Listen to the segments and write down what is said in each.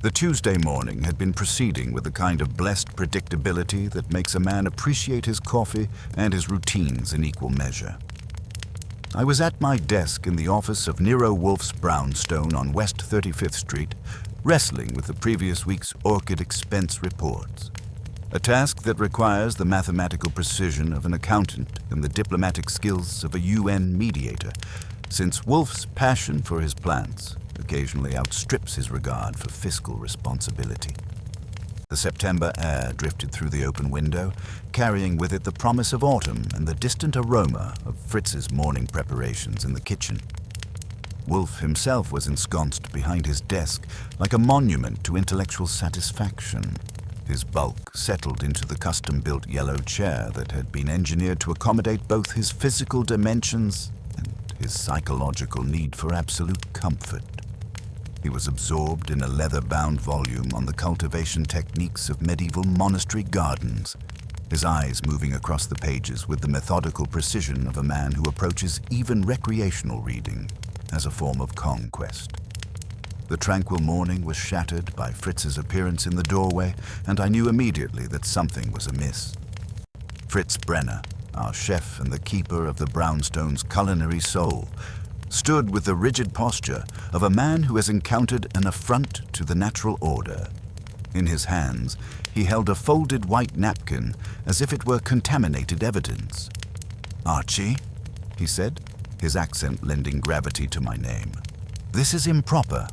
The Tuesday morning had been proceeding with the kind of blessed predictability that makes a man appreciate his coffee and his routines in equal measure. I was at my desk in the office of Nero Wolfe's brownstone on West 35th Street, wrestling with the previous week's orchid expense reports. A task that requires the mathematical precision of an accountant and the diplomatic skills of a UN mediator, since Wolfe's passion for his plants occasionally outstrips his regard for fiscal responsibility. The September air drifted through the open window, carrying with it the promise of autumn and the distant aroma of Fritz's morning preparations in the kitchen. Wolfe himself was ensconced behind his desk like a monument to intellectual satisfaction. His bulk settled into the custom-built yellow chair that had been engineered to accommodate both his physical dimensions and his psychological need for absolute comfort. He was absorbed in a leather-bound volume on the cultivation techniques of medieval monastery gardens, his eyes moving across the pages with the methodical precision of a man who approaches even recreational reading as a form of conquest. The tranquil morning was shattered by Fritz's appearance in the doorway, and I knew immediately that something was amiss. Fritz Brenner, our chef and the keeper of the brownstone's culinary soul, stood with the rigid posture of a man who has encountered an affront to the natural order. In his hands, he held a folded white napkin as if it were contaminated evidence. "Archie," he said, his accent lending gravity to my name. "This is improper."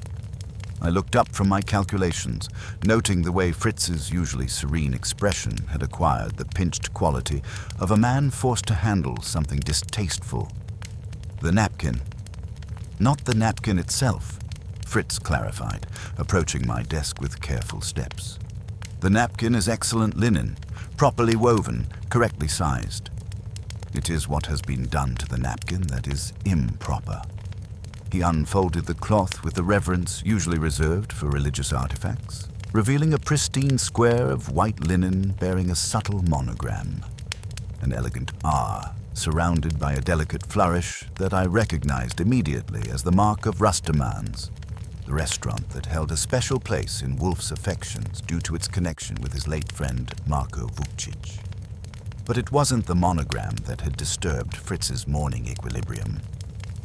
I looked up from my calculations, noting the way Fritz's usually serene expression had acquired the pinched quality of a man forced to handle something distasteful. "The napkin." "Not the napkin itself," Fritz clarified, approaching my desk with careful steps. "The napkin is excellent linen, properly woven, correctly sized. It is what has been done to the napkin that is improper." He unfolded the cloth with the reverence usually reserved for religious artifacts, revealing a pristine square of white linen bearing a subtle monogram, an elegant R, surrounded by a delicate flourish that I recognized immediately as the mark of Rustamans, the restaurant that held a special place in Wolfe's affections due to its connection with his late friend Marko Vukcic. But it wasn't the monogram that had disturbed Fritz's morning equilibrium.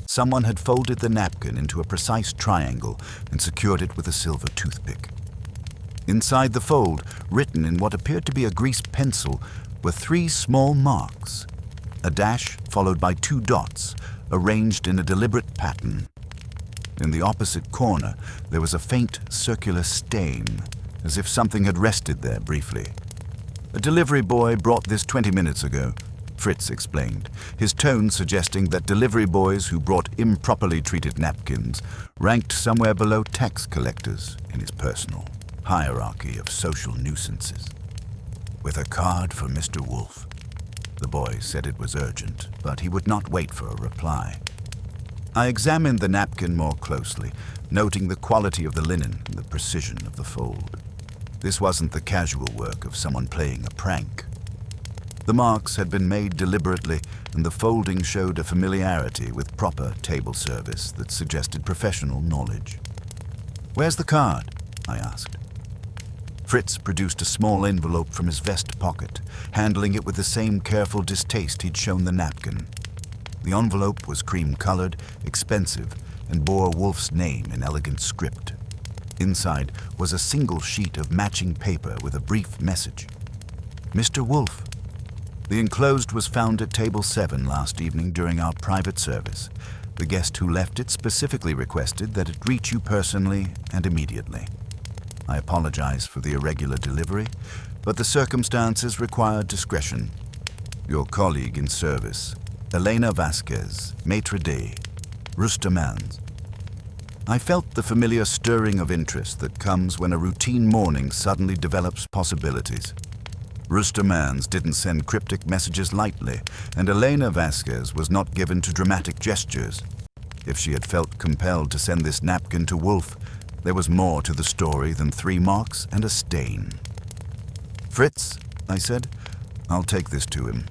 Someone had folded the napkin into a precise triangle and secured it with a silver toothpick. Inside the fold, written in what appeared to be a grease pencil, were 3 small marks, a dash followed by 2 dots, arranged in a deliberate pattern. In the opposite corner, there was a faint circular stain, as if something had rested there briefly. "A delivery boy brought this 20 minutes ago," Fritz explained, his tone suggesting that delivery boys who brought improperly treated napkins ranked somewhere below tax collectors in his personal hierarchy of social nuisances. "With a card for Mr. Wolfe." The boy said it was urgent, but he would not wait for a reply. I examined the napkin more closely, noting the quality of the linen and the precision of the fold. This wasn't the casual work of someone playing a prank. The marks had been made deliberately, and the folding showed a familiarity with proper table service that suggested professional knowledge. "Where's the card?" I asked. Fritz produced a small envelope from his vest pocket, handling it with the same careful distaste he'd shown the napkin. The envelope was cream-colored, expensive, and bore Wolfe's name in elegant script. Inside was a single sheet of matching paper with a brief message. "Mr. Wolfe. The enclosed was found at table 7 last evening during our private service. The guest who left it specifically requested that it reach you personally and immediately. I apologize for the irregular delivery, but the circumstances required discretion. Your colleague in service, Elena Vasquez, maitre d', Rustamans." I felt the familiar stirring of interest that comes when a routine morning suddenly develops possibilities. Rustamans didn't send cryptic messages lightly, and Elena Vasquez was not given to dramatic gestures. If she had felt compelled to send this napkin to Wolfe, there was more to the story than 3 marks and a stain. "Fritz," I said, "I'll take this to him.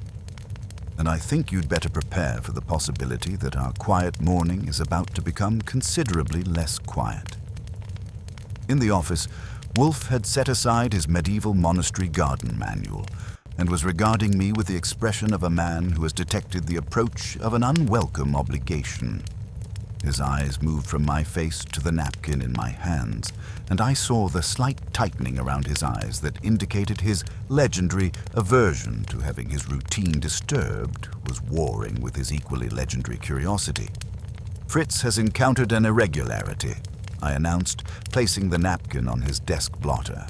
And I think you'd better prepare for the possibility that our quiet morning is about to become considerably less quiet." In the office, Wolfe had set aside his medieval monastery garden manual and was regarding me with the expression of a man who has detected the approach of an unwelcome obligation. His eyes moved from my face to the napkin in my hands, and I saw the slight tightening around his eyes that indicated his legendary aversion to having his routine disturbed was warring with his equally legendary curiosity. "Fritz has encountered an irregularity," I announced, placing the napkin on his desk blotter.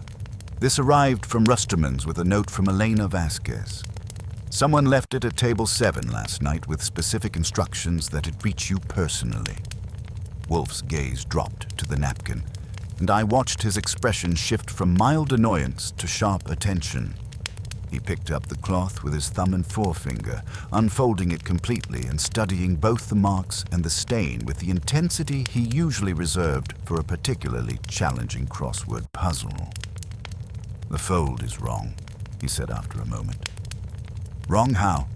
"This arrived from Rusterman's with a note from Elena Vasquez. Someone left it at table 7 last night with specific instructions that it reach you personally." Wolfe's gaze dropped to the napkin, and I watched his expression shift from mild annoyance to sharp attention. He picked up the cloth with his thumb and forefinger, unfolding it completely and studying both the marks and the stain with the intensity he usually reserved for a particularly challenging crossword puzzle. "The fold is wrong," he said after a moment. "Wrong how?"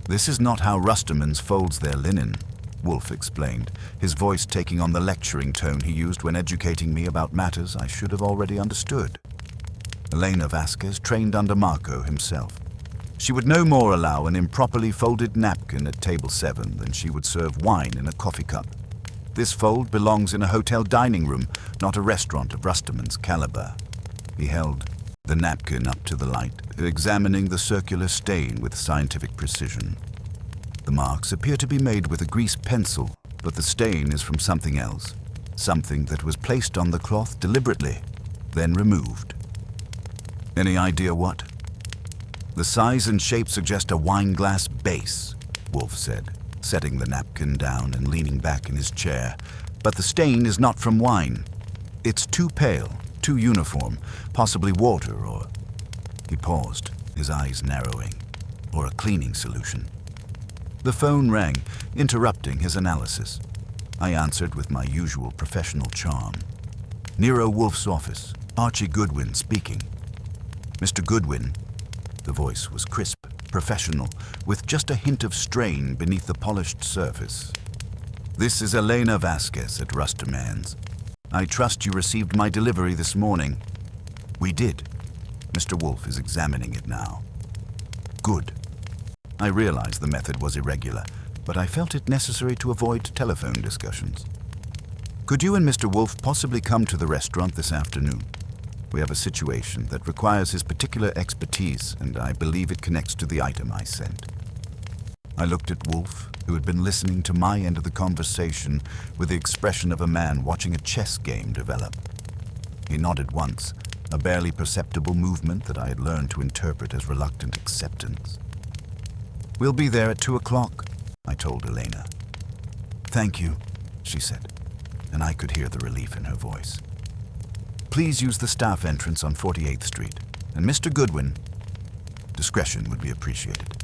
"This is not how Rusterman's folds their linen," Wolfe explained, his voice taking on the lecturing tone he used when educating me about matters I should have already understood. Elena Vasquez trained under Marco himself. She would no more allow an improperly folded napkin at table 7 than she would serve wine in a coffee cup. This fold belongs in a hotel dining room, not a restaurant of Rusterman's caliber. He held the napkin up to the light, examining the circular stain with scientific precision. "The marks appear to be made with a grease pencil, but the stain is from something else, something that was placed on the cloth deliberately, then removed." "Any idea what?" "The size and shape suggest a wine glass base," Wolfe said, setting the napkin down and leaning back in his chair. "But the stain is not from wine. It's too pale, too uniform, possibly water or..." He paused, his eyes narrowing. "Or a cleaning solution." The phone rang, interrupting his analysis. I answered with my usual professional charm. "Nero Wolfe's office, Archie Goodwin speaking." "Mr. Goodwin." The voice was crisp, professional, with just a hint of strain beneath the polished surface. "This is Elena Vasquez at Rusterman's. I trust you received my delivery this morning." "We did." Mr. Wolfe is examining it now. "Good." I realized the method was irregular, but I felt it necessary to avoid telephone discussions. "Could you and Mr. Wolfe possibly come to the restaurant this afternoon? We have a situation that requires his particular expertise, and I believe it connects to the item I sent." I looked at Wolfe, who had been listening to my end of the conversation with the expression of a man watching a chess game develop. He nodded once, a barely perceptible movement that I had learned to interpret as reluctant acceptance. "We'll be there at 2 o'clock, I told Elena. "Thank you," she said, and I could hear the relief in her voice. "Please use the staff entrance on 48th Street, and Mr. Goodwin..." Discretion would be appreciated.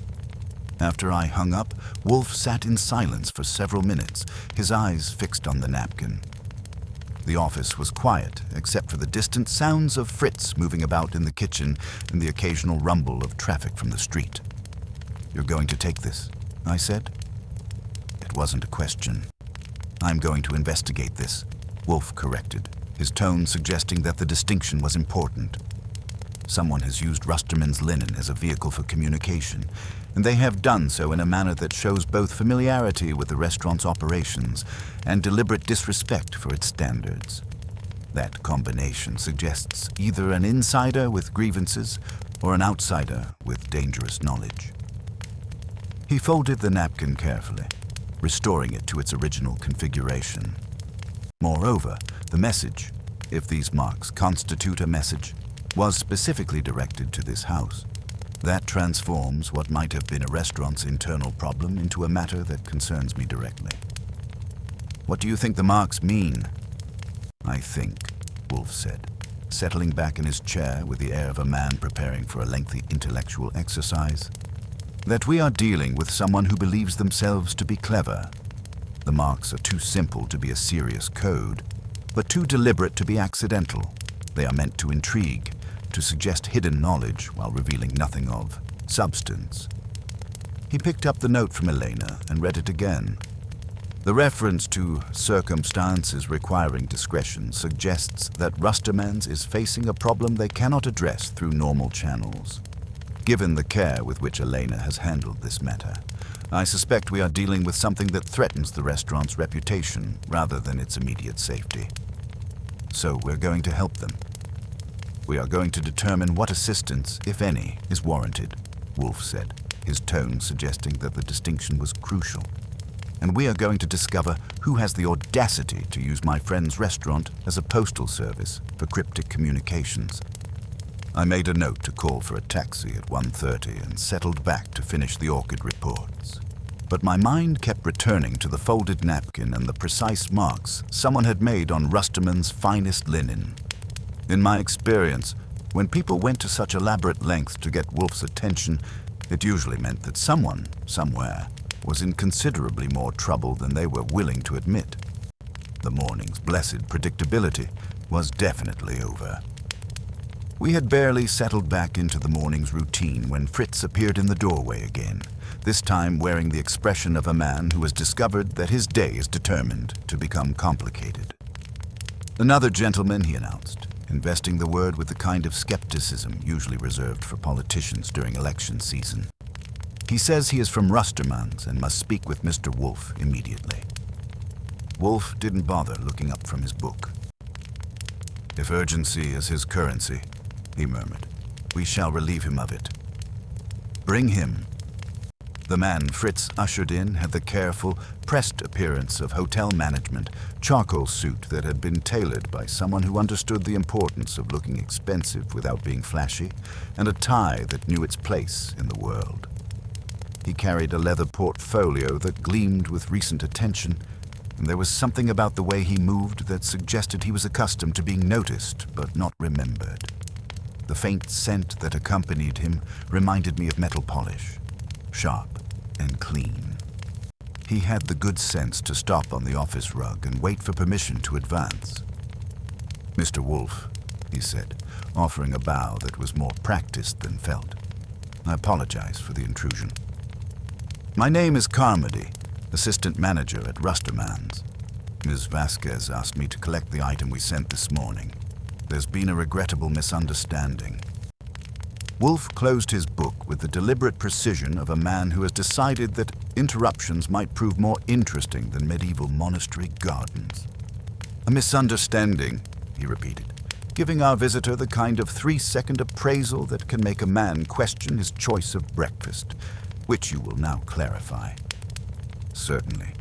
After I hung up, Wolfe sat in silence for several minutes, his eyes fixed on the napkin. The office was quiet, except for the distant sounds of Fritz moving about in the kitchen and the occasional rumble of traffic from the street. "You're going to take this?" I said. It wasn't a question. "I'm going to investigate this," Wolfe corrected, his tone suggesting that the distinction was important. "Someone has used Rusterman's linen as a vehicle for communication, and they have done so in a manner that shows both familiarity with the restaurant's operations and deliberate disrespect for its standards. That combination suggests either an insider with grievances or an outsider with dangerous knowledge." He folded the napkin carefully, restoring it to its original configuration. Moreover, the message, if these marks constitute a message, was specifically directed to this house. That transforms what might have been a restaurant's internal problem into a matter that concerns me directly. "What do you think the marks mean?" "I think," Wolfe said, settling back in his chair with the air of a man preparing for a lengthy intellectual exercise, "that we are dealing with someone who believes themselves to be clever. The marks are too simple to be a serious code, but too deliberate to be accidental. They are meant to intrigue, to suggest hidden knowledge while revealing nothing of substance." He picked up the note from Elena and read it again. The reference to circumstances requiring discretion suggests that Rustermans is facing a problem they cannot address through normal channels. Given the care with which Elena has handled this matter, I suspect we are dealing with something that threatens the restaurant's reputation rather than its immediate safety. So we're going to help them. We are going to determine what assistance, if any, is warranted, Wolfe said, his tone suggesting that the distinction was crucial. And we are going to discover who has the audacity to use my friend's restaurant as a postal service for cryptic communications. I made a note to call for a taxi at 1:30 and settled back to finish the orchid reports. But my mind kept returning to the folded napkin and the precise marks someone had made on Rusterman's finest linen. In my experience, when people went to such elaborate lengths to get Wolfe's attention, it usually meant that someone, somewhere, was in considerably more trouble than they were willing to admit. The morning's blessed predictability was definitely over. We had barely settled back into the morning's routine when Fritz appeared in the doorway again, this time wearing the expression of a man who has discovered that his day is determined to become complicated. Another gentleman, he announced, investing the word with the kind of skepticism usually reserved for politicians during election season. He says he is from Rustermans and must speak with Mr. Wolfe immediately. Wolfe didn't bother looking up from his book. "If urgency is his currency," he murmured, "we shall relieve him of it. Bring him." The man Fritz ushered in had the careful, pressed appearance of hotel management, charcoal suit that had been tailored by someone who understood the importance of looking expensive without being flashy, and a tie that knew its place in the world. He carried a leather portfolio that gleamed with recent attention, and there was something about the way he moved that suggested he was accustomed to being noticed but not remembered. The faint scent that accompanied him reminded me of metal polish, sharp and clean. He had the good sense to stop on the office rug and wait for permission to advance. "Mr. Wolfe," he said, offering a bow that was more practiced than felt. "I apologize for the intrusion. My name is Carmody, assistant manager at Rustermans. Ms. Vasquez asked me to collect the item we sent this morning. There's been a regrettable misunderstanding." Wolfe closed his book with the deliberate precision of a man who has decided that interruptions might prove more interesting than medieval monastery gardens. "A misunderstanding," he repeated, giving our visitor the kind of 3-second appraisal that can make a man question his choice of breakfast, which you will now clarify. "Certainly."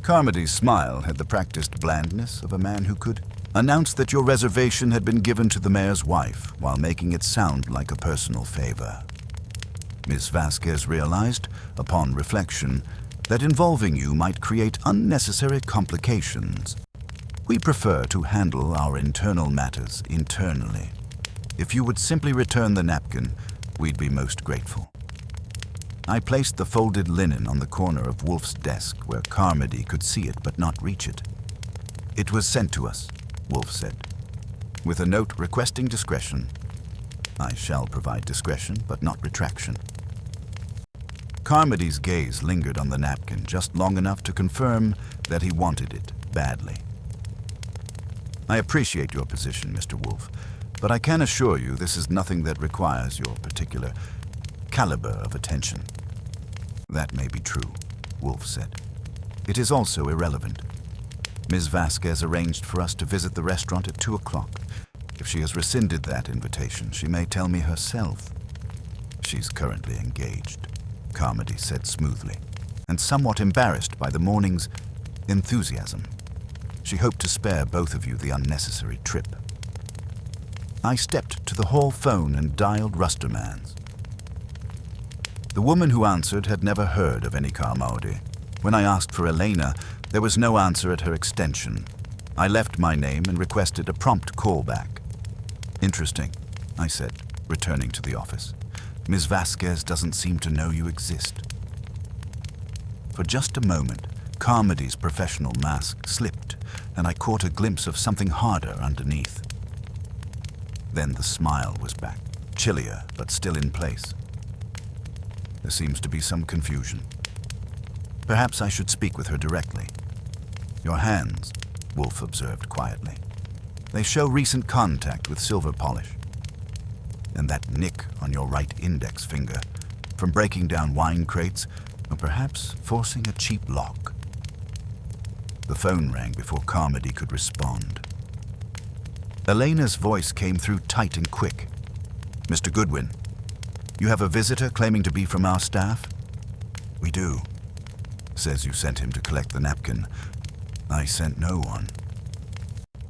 Carmody's smile had the practiced blandness of a man who could announce that your reservation had been given to the mayor's wife while making it sound like a personal favor. Ms. Vasquez realized, upon reflection, that involving you might create unnecessary complications. "We prefer to handle our internal matters internally. If you would simply return the napkin, we'd be most grateful." I placed the folded linen on the corner of Wolfe's desk where Carmody could see it but not reach it. "It was sent to us," Wolfe said, with a note requesting discretion. "I shall provide discretion, but not retraction." Carmody's gaze lingered on the napkin just long enough to confirm that he wanted it badly. "I appreciate your position, Mr. Wolfe, but I can assure you this is nothing that requires your particular caliber of attention." "That may be true," Wolfe said. "It is also irrelevant. Ms. Vasquez arranged for us to visit the restaurant at 2 o'clock. If she has rescinded that invitation, she may tell me herself." "She's currently engaged," Carmody said smoothly, and somewhat embarrassed by the morning's enthusiasm. She hoped to spare both of you the unnecessary trip. I stepped to the hall phone and dialed Rustermans. The woman who answered had never heard of any Carmody. When I asked for Elena, there was no answer at her extension. I left my name and requested a prompt callback. "Interesting," I said, returning to the office. "Ms. Vasquez doesn't seem to know you exist." For just a moment, Carmody's professional mask slipped, and I caught a glimpse of something harder underneath. Then the smile was back, chillier but still in place. "There seems to be some confusion. Perhaps I should speak with her directly. Your hands, Wolfe observed quietly. They show recent contact with silver polish. And that nick on your right index finger, from breaking down wine crates, or perhaps forcing a cheap lock. The phone rang before Carmody could respond. Elena's voice came through tight and quick. "Mr. Goodwin, you have a visitor claiming to be from our staff?" "We do. Says you sent him to collect the napkin. I sent no one.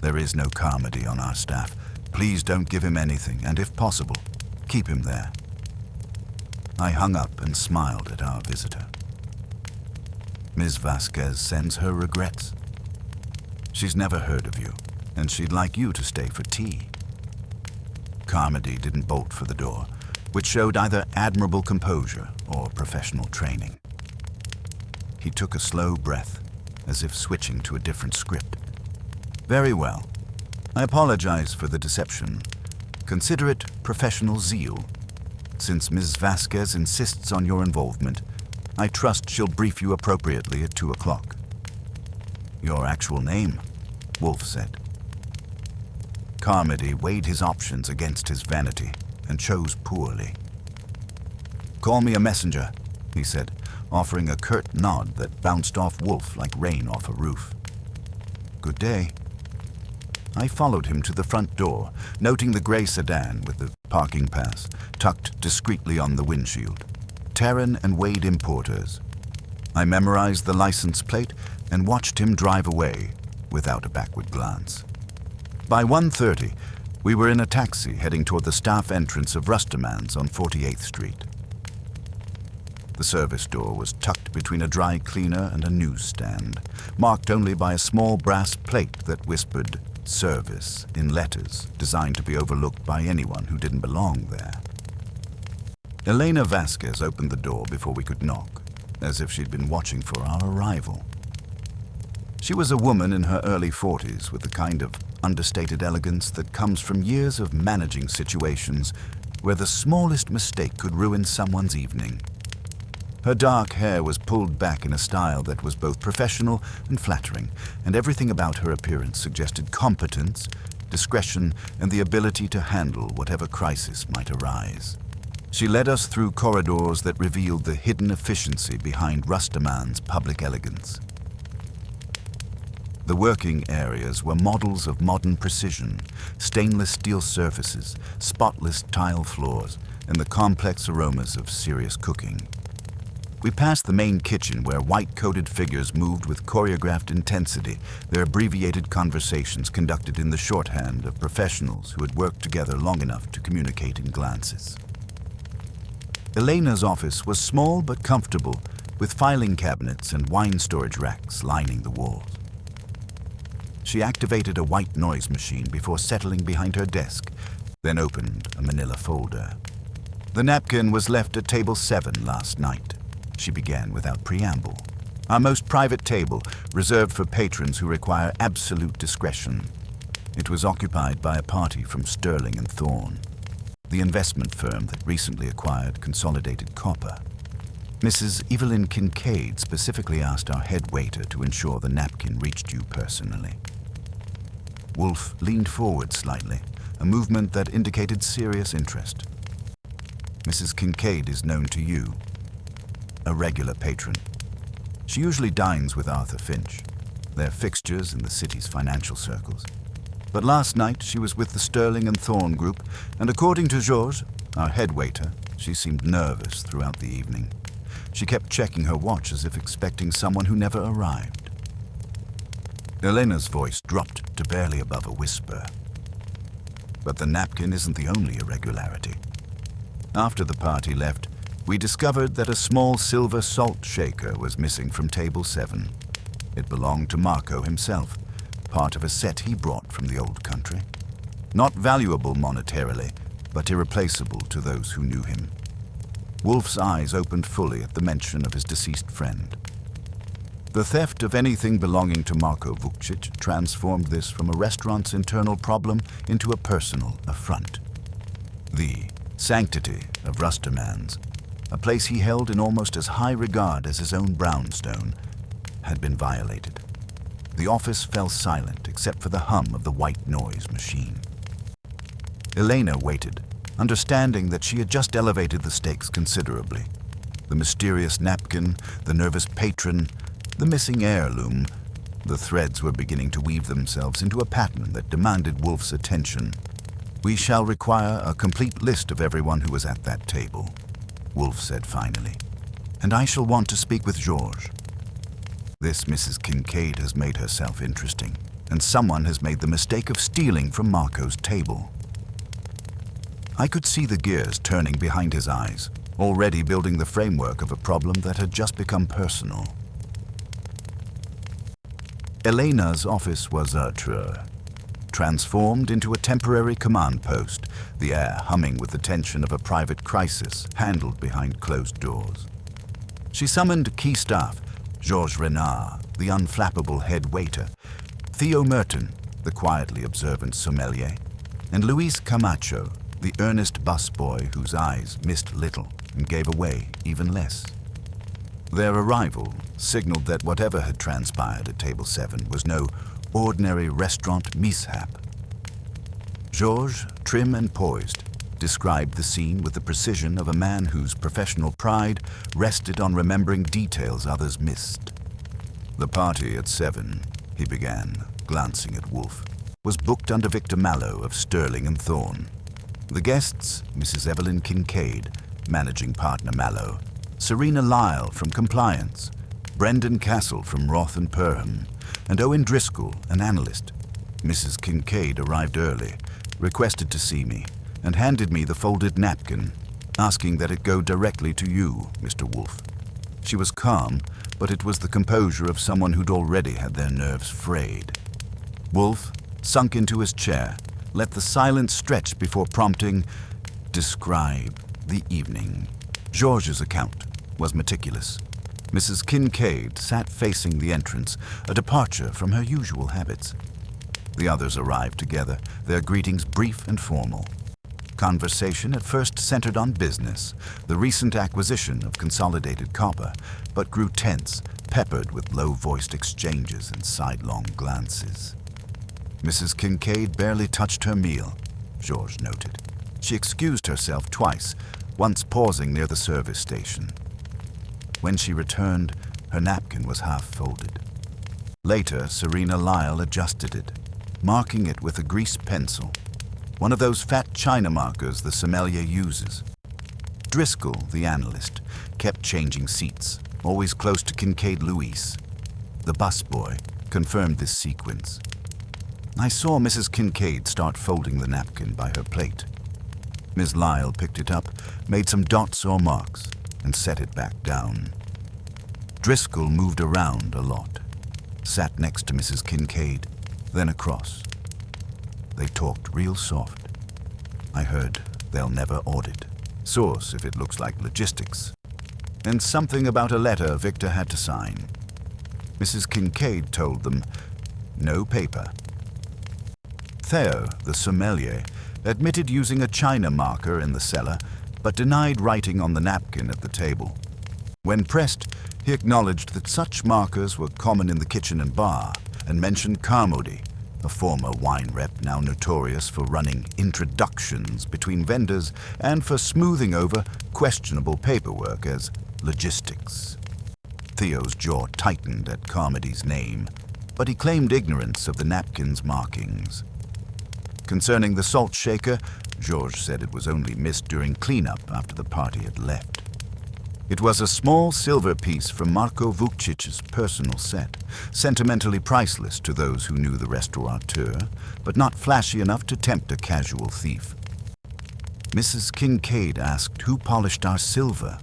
There is no Carmody on our staff. Please don't give him anything, and if possible, keep him there." I hung up and smiled at our visitor. "Ms. Vasquez sends her regrets. She's never heard of you, and she'd like you to stay for tea." Carmody didn't bolt for the door, which showed either admirable composure or professional training. He took a slow breath, as if switching to a different script. "Very well. I apologize for the deception. Consider it professional zeal. Since Ms. Vasquez insists on your involvement, I trust she'll brief you appropriately at 2 o'clock. "Your actual name?" Wolfe said. Carmody weighed his options against his vanity and chose poorly. "Call me a messenger," he said, offering a curt nod that bounced off Wolfe like rain off a roof. "Good day." I followed him to the front door, noting the gray sedan with the parking pass tucked discreetly on the windshield. Terran and Wade Importers. I memorized the license plate and watched him drive away without a backward glance. By 1:30, we were in a taxi heading toward the staff entrance of Rusterman's on 48th Street. The service door was tucked between a dry cleaner and a newsstand, marked only by a small brass plate that whispered "Service" in letters designed to be overlooked by anyone who didn't belong there. Elena Vasquez opened the door before we could knock, as if she'd been watching for our arrival. She was a woman in her early 40s with the kind of understated elegance that comes from years of managing situations where the smallest mistake could ruin someone's evening. Her dark hair was pulled back in a style that was both professional and flattering, and everything about her appearance suggested competence, discretion, and the ability to handle whatever crisis might arise. She led us through corridors that revealed the hidden efficiency behind Rusterman's public elegance. The working areas were models of modern precision, stainless steel surfaces, spotless tile floors, and the complex aromas of serious cooking. We passed the main kitchen where white-coated figures moved with choreographed intensity, their abbreviated conversations conducted in the shorthand of professionals who had worked together long enough to communicate in glances. Elena's office was small but comfortable, with filing cabinets and wine storage racks lining the walls. She activated a white noise machine before settling behind her desk, then opened a manila folder. "The napkin was left at table 7 last night," she began without preamble. "Our most private table, reserved for patrons who require absolute discretion. It was occupied by a party from Sterling and Thorne, the investment firm that recently acquired Consolidated Copper. Mrs. Evelyn Kincaid specifically asked our head waiter to ensure the napkin reached you personally." Wolfe leaned forward slightly, a movement that indicated serious interest. "Mrs. Kincaid is known to you. A regular patron. She usually dines with Arthur Finch. They're fixtures in the city's financial circles. But last night she was with the Sterling and Thorne group, and according to Georges, our head waiter, she seemed nervous throughout the evening. She kept checking her watch as if expecting someone who never arrived." Elena's voice dropped to barely above a whisper. "But the napkin isn't the only irregularity. After the party left, we discovered that a small silver salt shaker was missing from table 7. It belonged to Marco himself, part of a set he brought from the old country. Not valuable monetarily, but irreplaceable to those who knew him." Wolfe's eyes opened fully at the mention of his deceased friend. The theft of anything belonging to Marco Vukcic transformed this from a restaurant's internal problem into a personal affront. The sanctity of Rusterman's a place he held in almost as high regard as his own brownstone, had been violated. The office fell silent except for the hum of the white noise machine. Elena waited, understanding that she had just elevated the stakes considerably. The mysterious napkin, the nervous patron, the missing heirloom, the threads were beginning to weave themselves into a pattern that demanded Wolfe's attention. "We shall require a complete list of everyone who was at that table," Wolfe said finally. "And I shall want to speak with Georges. This Mrs. Kincaid has made herself interesting, and someone has made the mistake of stealing from Marco's table." I could see the gears turning behind his eyes, already building the framework of a problem that had just become personal. Elena's office was transformed into a temporary command post, the air humming with the tension of a private crisis handled behind closed doors. She summoned key staff, Georges Renard, the unflappable head waiter, Theo Merton, the quietly observant sommelier, and Luis Camacho, the earnest busboy whose eyes missed little and gave away even less. Their arrival signaled that whatever had transpired at Table 7 was no ordinary restaurant mishap. Georges, trim and poised, described the scene with the precision of a man whose professional pride rested on remembering details others missed. "The party at 7, he began, glancing at Wolfe, was booked under Victor Mallow of Sterling and Thorne. The guests, Mrs. Evelyn Kincaid, managing partner Mallow, Serena Lyle from Compliance, Brendan Castle from Roth and Perham, and Owen Driscoll, an analyst. Mrs. Kincaid arrived early, requested to see me, and handed me the folded napkin, asking that it go directly to you, Mr. Wolfe. She was calm, but it was the composure of someone who'd already had their nerves frayed. Wolfe sunk into his chair, let the silence stretch before prompting, "Describe the evening." Georges' account was meticulous. Mrs. Kincaid sat facing the entrance, a departure from her usual habits. The others arrived together, their greetings brief and formal. Conversation at first centered on business, the recent acquisition of Consolidated Copper, but grew tense, peppered with low-voiced exchanges and sidelong glances. Mrs. Kincaid barely touched her meal, Georges noted. She excused herself twice, once pausing near the service station. When she returned, her napkin was half folded. Later, Serena Lyle adjusted it, marking it with a grease pencil, one of those fat china markers the sommelier uses. Driscoll, the analyst, kept changing seats, always close to Kincaid Luis. The busboy confirmed this sequence. I saw Mrs. Kincaid start folding the napkin by her plate. Miss Lyle picked it up, made some dots or marks, and set it back down. Driscoll moved around a lot, sat next to Mrs. Kincaid, then across. They talked real soft. I heard they'll never audit. Source if it looks like logistics. And something about a letter Victor had to sign. Mrs. Kincaid told them, no paper. Theo, the sommelier, admitted using a china marker in the cellar, but denied writing on the napkin at the table. When pressed, he acknowledged that such markers were common in the kitchen and bar, and mentioned Carmody, a former wine rep now notorious for running introductions between vendors and for smoothing over questionable paperwork as logistics. Theo's jaw tightened at Carmody's name, but he claimed ignorance of the napkin's markings. Concerning the salt shaker, Georges said it was only missed during cleanup after the party had left. It was a small silver piece from Marko Vukcic's personal set, sentimentally priceless to those who knew the restaurateur, but not flashy enough to tempt a casual thief. Mrs. Kincaid asked who polished our silver,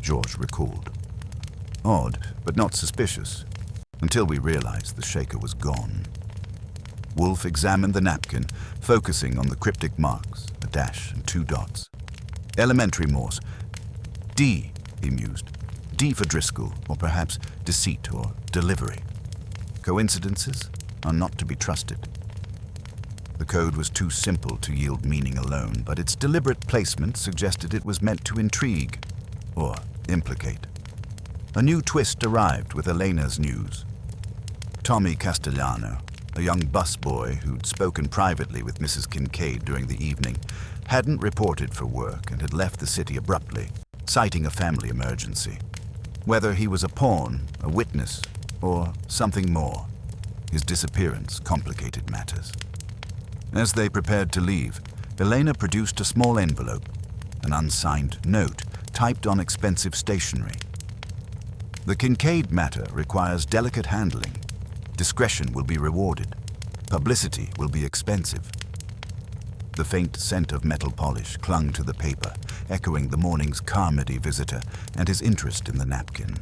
Georges recalled. Odd, but not suspicious, until we realized the shaker was gone. Wolfe examined the napkin, focusing on the cryptic marks, a dash and 2 dots. Elementary Morse. D, he mused. D for Driscoll, or perhaps deceit or delivery. Coincidences are not to be trusted. The code was too simple to yield meaning alone, but its deliberate placement suggested it was meant to intrigue. or implicate. A new twist arrived with Elena's news. Tommy Castellano, a young busboy who'd spoken privately with Mrs. Kincaid during the evening, hadn't reported for work and had left the city abruptly, citing a family emergency. Whether he was a pawn, a witness, or something more, his disappearance complicated matters. As they prepared to leave, Elena produced a small envelope, an unsigned note typed on expensive stationery. The Kincaid matter requires delicate handling. Discretion will be rewarded. Publicity will be expensive. The faint scent of metal polish clung to the paper, echoing the morning's Carmody visitor and his interest in the napkin.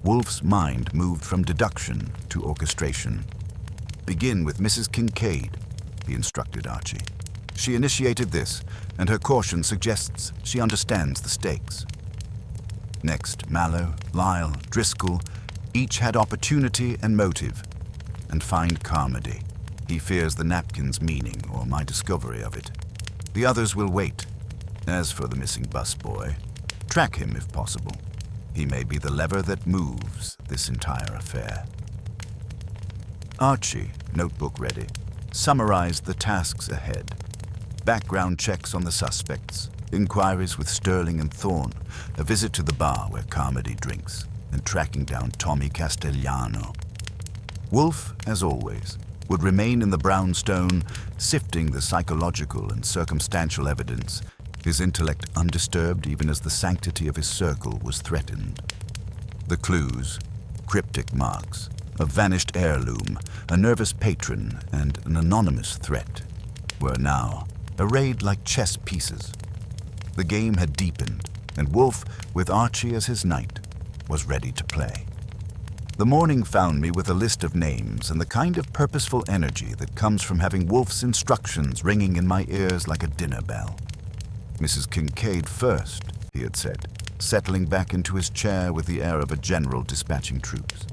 Wolfe's mind moved from deduction to orchestration. "Begin with Mrs. Kincaid," he instructed Archie. "She initiated this, and her caution suggests she understands the stakes." Next, Mallow, Lyle, Driscoll, each had opportunity and motive. And find Carmody. He fears the napkin's meaning or my discovery of it. The others will wait. As for the missing busboy, track him if possible. He may be the lever that moves this entire affair. Archie, notebook ready, summarized the tasks ahead. Background checks on the suspects, inquiries with Sterling and Thorne, a visit to the bar where Carmody drinks, and tracking down Tommy Castellano. Wolfe, as always, would remain in the brownstone, sifting the psychological and circumstantial evidence, his intellect undisturbed even as the sanctity of his circle was threatened. The clues, cryptic marks, a vanished heirloom, a nervous patron, and an anonymous threat, were now arrayed like chess pieces. The game had deepened, and Wolfe, with Archie as his knight, was ready to play. The morning found me with a list of names and the kind of purposeful energy that comes from having Wolfe's instructions ringing in my ears like a dinner bell. "Mrs. Kincaid first," he had said, settling back into his chair with the air of a general dispatching troops.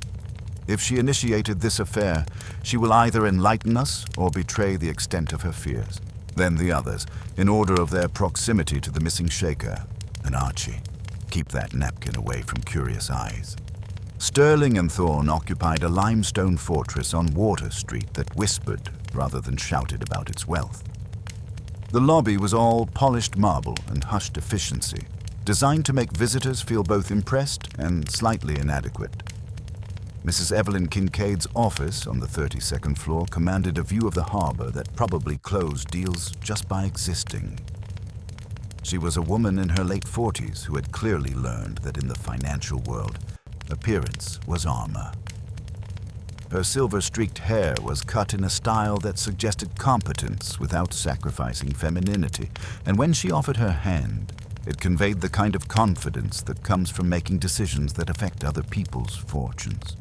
"If she initiated this affair, she will either enlighten us or betray the extent of her fears. Then the others, in order of their proximity to the missing shaker, and Archie. Keep that napkin away from curious eyes." Sterling and Thorne occupied a limestone fortress on Water Street that whispered rather than shouted about its wealth. The lobby was all polished marble and hushed efficiency, designed to make visitors feel both impressed and slightly inadequate. Mrs. Evelyn Kincaid's office on the 32nd floor commanded a view of the harbor that probably closed deals just by existing. She was a woman in her late 40s who had clearly learned that in the financial world, appearance was armor. Her silver-streaked hair was cut in a style that suggested competence without sacrificing femininity, and when she offered her hand, it conveyed the kind of confidence that comes from making decisions that affect other people's fortunes.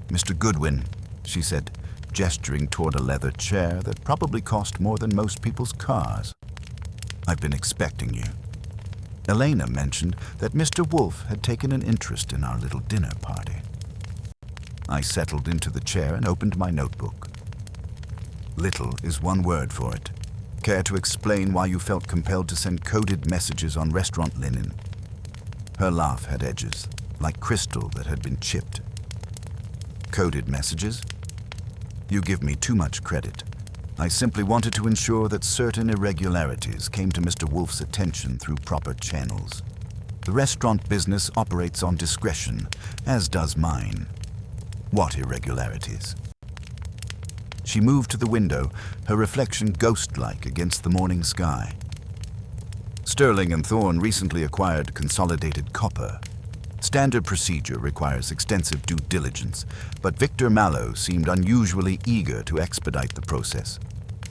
"Mr. Goodwin," she said, gesturing toward a leather chair that probably cost more than most people's cars. "I've been expecting you." Elena mentioned that Mr. Wolfe had taken an interest in our little dinner party. I settled into the chair and opened my notebook. "Little is one word for it. Care to explain why you felt compelled to send coded messages on restaurant linen?" Her laugh had edges, like crystal that had been chipped. "Coded messages? You give me too much credit. I simply wanted to ensure that certain irregularities came to Mr. Wolfe's attention through proper channels. The restaurant business operates on discretion, as does mine." "What irregularities?" She moved to the window, her reflection ghost-like against the morning sky. "Sterling and Thorne recently acquired Consolidated Copper. Standard procedure requires extensive due diligence, but Victor Mallow seemed unusually eager to expedite the process.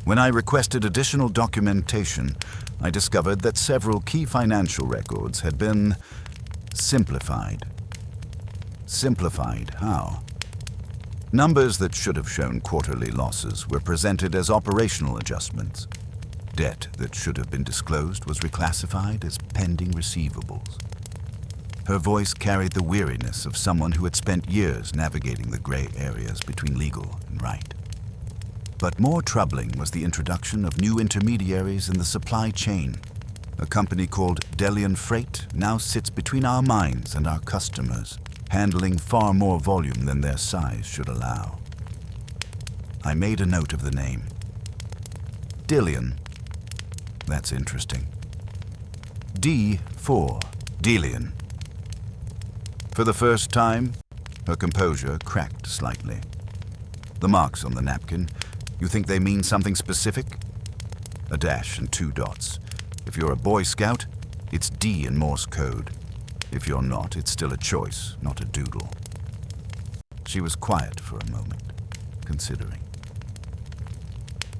When I requested additional documentation, I discovered that several key financial records had been simplified. Simplified how? Numbers that should have shown quarterly losses were presented as operational adjustments. Debt that should have been disclosed was reclassified as pending receivables. Her voice carried the weariness of someone who had spent years navigating the gray areas between legal and right. But more troubling was the introduction of new intermediaries in the supply chain. A company called Delian Freight now sits between our mines and our customers, handling far more volume than their size should allow. I made a note of the name. Delian. That's interesting. D for Delian. For the first time, her composure cracked slightly. The marks on the napkin, you think they mean something specific? A dash and 2 dots. If you're a Boy Scout, it's D in Morse code. If you're not, it's still a choice, not a doodle. She was quiet for a moment, considering.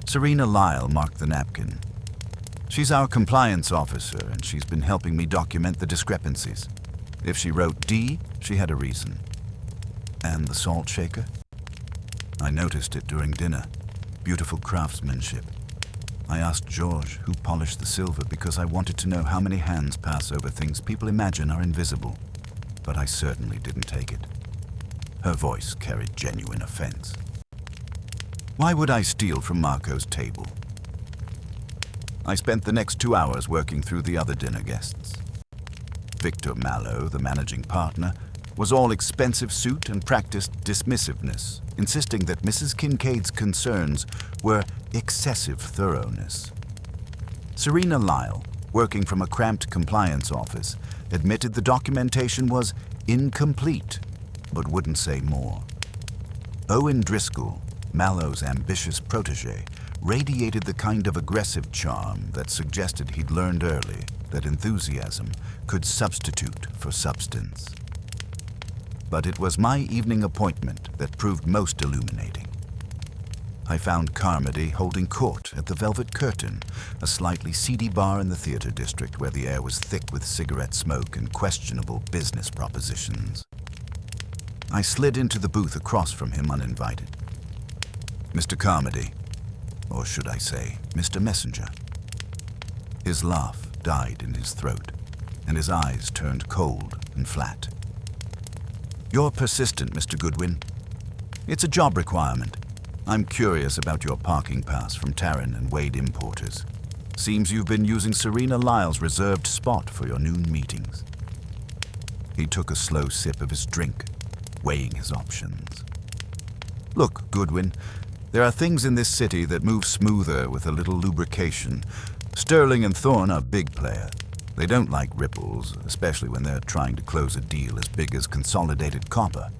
Serena Lyle marked the napkin. She's our compliance officer, and she's been helping me document the discrepancies. If she wrote D, she had a reason. And the salt shaker? I noticed it during dinner. Beautiful craftsmanship. I asked George who polished the silver because I wanted to know how many hands pass over things people imagine are invisible. But I certainly didn't take it. Her voice carried genuine offense. Why would I steal from Marco's table? I spent the next 2 hours working through the other dinner guests. Victor Mallow, the managing partner, was all expensive suit and practiced dismissiveness, insisting that Mrs. Kincaid's concerns were excessive thoroughness. Serena Lyle, working from a cramped compliance office, admitted the documentation was incomplete, but wouldn't say more. Owen Driscoll, Mallow's ambitious protege, radiated the kind of aggressive charm that suggested he'd learned early that enthusiasm could substitute for substance. But it was my evening appointment that proved most illuminating. I found Carmody holding court at the Velvet Curtain, a slightly seedy bar in the theater district where the air was thick with cigarette smoke and questionable business propositions. I slid into the booth across from him uninvited. Mr. Carmody, or should I say, Mr. Messenger. His laugh died in his throat, and his eyes turned cold and flat. You're persistent, Mr. Goodwin. It's a job requirement. I'm curious about your parking pass from Taryn and Wade Importers. Seems you've been using Serena Lyle's reserved spot for your noon meetings. He took a slow sip of his drink, weighing his options. Look, Goodwin, there are things in this city that move smoother with a little lubrication. Sterling and Thorne are big players. They don't like ripples, especially when they're trying to close a deal as big as Consolidated Copper.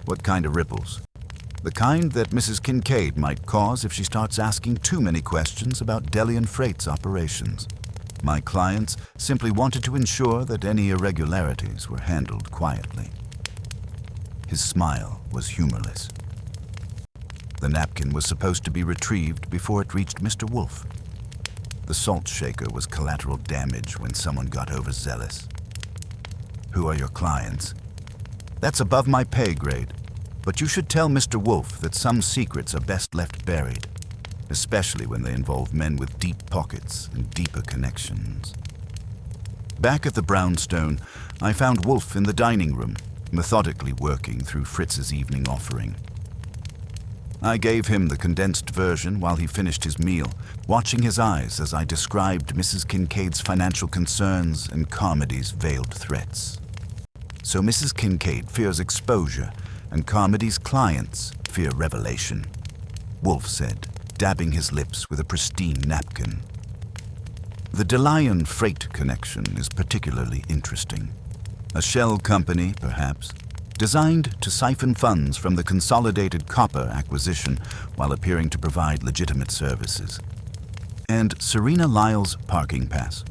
What kind of ripples? The kind that Mrs. Kincaid might cause if she starts asking too many questions about Delian Freight's operations. My clients simply wanted to ensure that any irregularities were handled quietly. His smile was humorless. The napkin was supposed to be retrieved before it reached Mr. Wolfe. The salt shaker was collateral damage when someone got overzealous. Who are your clients? That's above my pay grade, but you should tell Mr. Wolfe that some secrets are best left buried, especially when they involve men with deep pockets and deeper connections. Back at the brownstone, I found Wolfe in the dining room, methodically working through Fritz's evening offering. I gave him the condensed version while he finished his meal, watching his eyes as I described Mrs. Kincaid's financial concerns and Carmody's veiled threats. So Mrs. Kincaid fears exposure, and Carmody's clients fear revelation, Wolfe said, dabbing his lips with a pristine napkin. The Delian Freight connection is particularly interesting. A shell company, perhaps, designed to siphon funds from the Consolidated Copper acquisition while appearing to provide legitimate services. And Serena Lyle's parking pass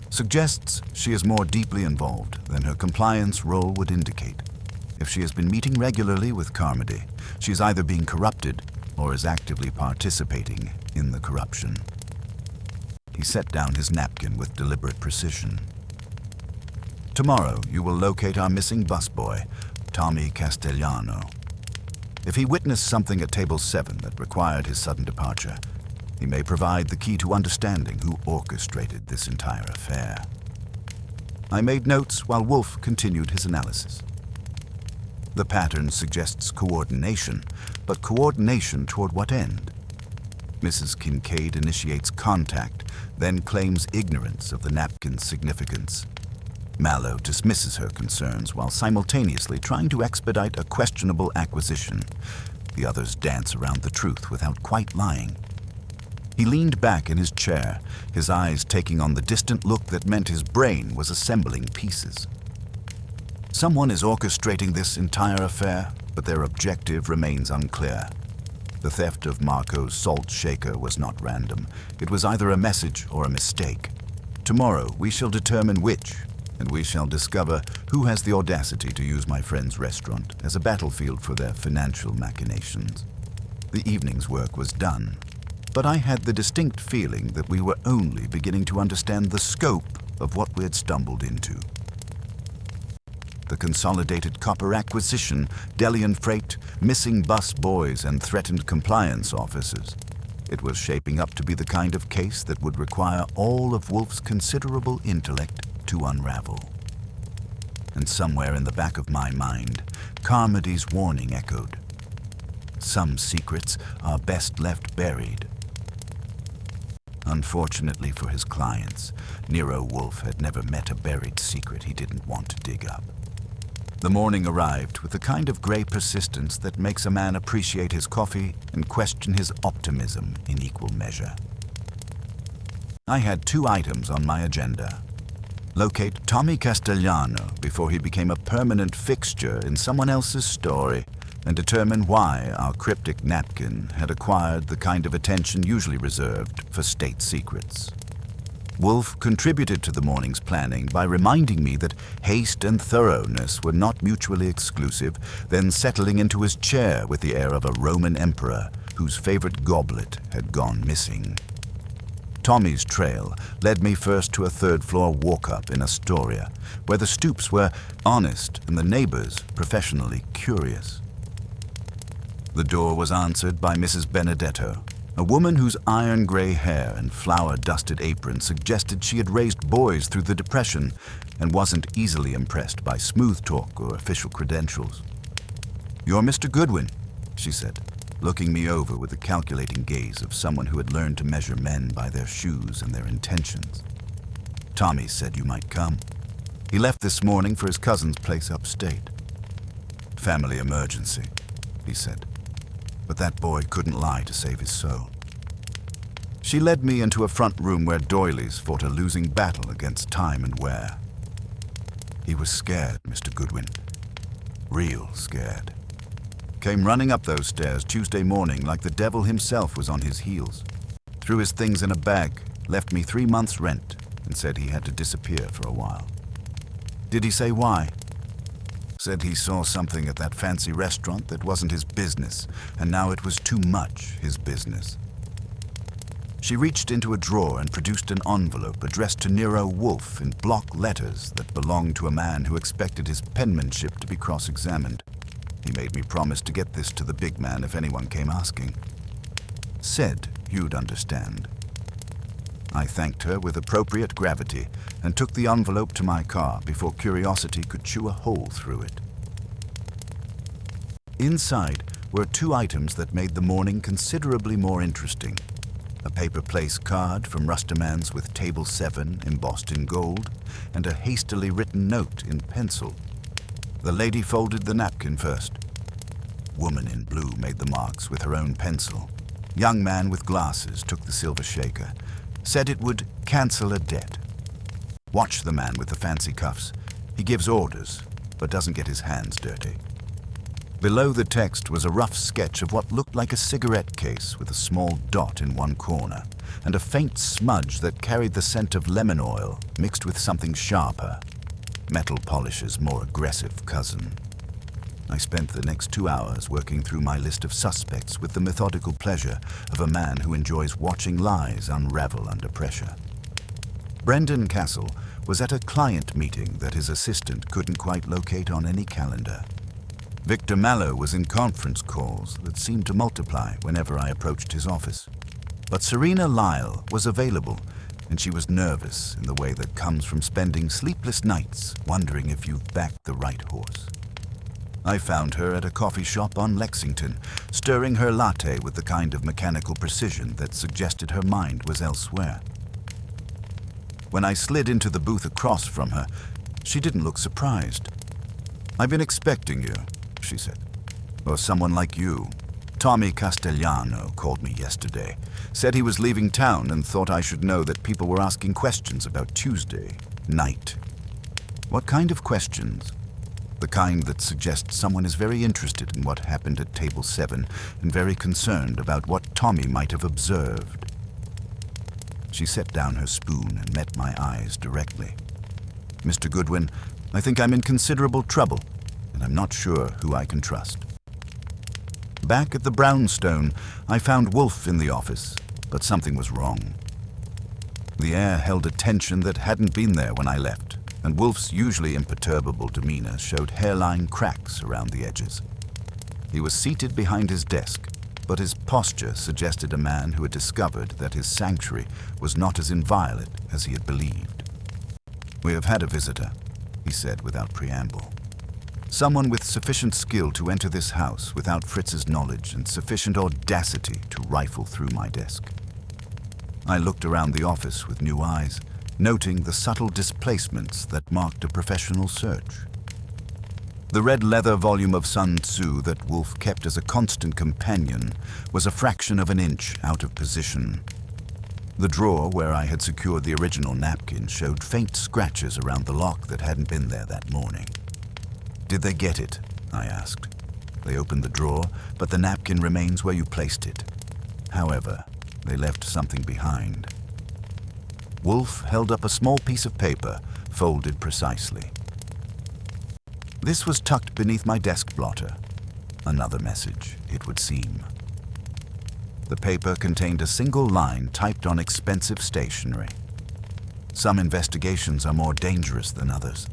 suggests she is more deeply involved than her compliance role would indicate. If she has been meeting regularly with Carmody, she is either being corrupted or is actively participating in the corruption. He set down his napkin with deliberate precision. Tomorrow, you will locate our missing busboy, Tommy Castellano. If he witnessed something at table 7 that required his sudden departure, he may provide the key to understanding who orchestrated this entire affair. I made notes while Wolfe continued his analysis. The pattern suggests coordination, but coordination toward what end? Mrs. Kincaid initiates contact, then claims ignorance of the napkin's significance. Mallow dismisses her concerns while simultaneously trying to expedite a questionable acquisition. The others dance around the truth without quite lying. He leaned back in his chair, his eyes taking on the distant look that meant his brain was assembling pieces. Someone is orchestrating this entire affair, but their objective remains unclear. The theft of Marco's salt shaker was not random. It was either a message or a mistake. Tomorrow we shall determine which, and we shall discover who has the audacity to use my friend's restaurant as a battlefield for their financial machinations. The evening's work was done, but I had the distinct feeling that we were only beginning to understand the scope of what we had stumbled into. The consolidated copper acquisition, Delian freight, missing bus boys, and threatened compliance officers. It was shaping up to be the kind of case that would require all of Wolfe's considerable intellect to unravel. And somewhere in the back of my mind, Carmody's warning echoed. Some secrets are best left buried. Unfortunately for his clients, Nero Wolfe had never met a buried secret he didn't want to dig up. The morning arrived with the kind of gray persistence that makes a man appreciate his coffee and question his optimism in equal measure. I had 2 items on my agenda. Locate Tommy Castellano before he became a permanent fixture in someone else's story, and determine why our cryptic napkin had acquired the kind of attention usually reserved for state secrets. Wolfe contributed to the morning's planning by reminding me that haste and thoroughness were not mutually exclusive, then settling into his chair with the air of a Roman emperor whose favorite goblet had gone missing. Tommy's trail led me first to a third-floor walk-up in Astoria, where the Stoops were honest and the neighbors professionally curious. The door was answered by Mrs. Benedetto, a woman whose iron-gray hair and flour-dusted apron suggested she had raised boys through the Depression and wasn't easily impressed by smooth talk or official credentials. "You're Mr. Goodwin," she said, looking me over with the calculating gaze of someone who had learned to measure men by their shoes and their intentions. "Tommy said you might come. He left this morning for his cousin's place upstate." "Family emergency," he said. But that boy couldn't lie to save his soul. She led me into a front room where doilies fought a losing battle against time and wear. He was scared, Mr. Goodwin. Real scared. Came running up those stairs Tuesday morning like the devil himself was on his heels. Threw his things in a bag, left me 3 months' rent, and said he had to disappear for a while. Did he say why? Said he saw something at that fancy restaurant that wasn't his business, and now it was too much his business. She reached into a drawer and produced an envelope addressed to Nero Wolfe in block letters that belonged to a man who expected his penmanship to be cross-examined. He made me promise to get this to the big man if anyone came asking. Said you'd understand. I thanked her with appropriate gravity and took the envelope to my car before curiosity could chew a hole through it. Inside were 2 items that made the morning considerably more interesting. A paper place card from Rustermans with Table 7 embossed in gold, and a hastily written note in pencil. The lady folded the napkin first. Woman in blue made the marks with her own pencil. Young man with glasses took the silver shaker. Said it would cancel a debt. Watch the man with the fancy cuffs. He gives orders, but doesn't get his hands dirty. Below the text was a rough sketch of what looked like a cigarette case with a small dot in one corner, and a faint smudge that carried the scent of lemon oil mixed with something sharper. Metal polish's more aggressive cousin. I spent the next 2 hours working through my list of suspects with the methodical pleasure of a man who enjoys watching lies unravel under pressure. Brendan Castle was at a client meeting that his assistant couldn't quite locate on any calendar. Victor Mallow was in conference calls that seemed to multiply whenever I approached his office. But Serena Lyle was available, and she was nervous in the way that comes from spending sleepless nights wondering if you've backed the right horse. I found her at a coffee shop on Lexington, stirring her latte with the kind of mechanical precision that suggested her mind was elsewhere. When I slid into the booth across from her, she didn't look surprised. "I've been expecting you," she said. "Or someone like you. Tommy Castellano called me yesterday. Said he was leaving town and thought I should know that people were asking questions about Tuesday night." "What kind of questions?" "The kind that suggests someone is very interested in what happened at Table 7 and very concerned about what Tommy might have observed." She set down her spoon and met my eyes directly. "Mr. Goodwin, I think I'm in considerable trouble, and I'm not sure who I can trust." Back at the brownstone, I found Wolfe in the office, but something was wrong. The air held a tension that hadn't been there when I left, and Wolfe's usually imperturbable demeanor showed hairline cracks around the edges. He was seated behind his desk, but his posture suggested a man who had discovered that his sanctuary was not as inviolate as he had believed. "We have had a visitor," he said without preamble. "Someone with sufficient skill to enter this house without Fritz's knowledge and sufficient audacity to rifle through my desk." I looked around the office with new eyes, noting the subtle displacements that marked a professional search. The red leather volume of Sun Tzu that Wolfe kept as a constant companion was a fraction of an inch out of position. The drawer where I had secured the original napkin showed faint scratches around the lock that hadn't been there that morning. "Did they get it?" I asked. "They opened the drawer, but the napkin remains where you placed it. However, they left something behind." Wolfe held up a small piece of paper, folded precisely. This was tucked beneath my desk blotter. Another message, it would seem. The paper contained a single line typed on expensive stationery. "Some investigations are more dangerous than others.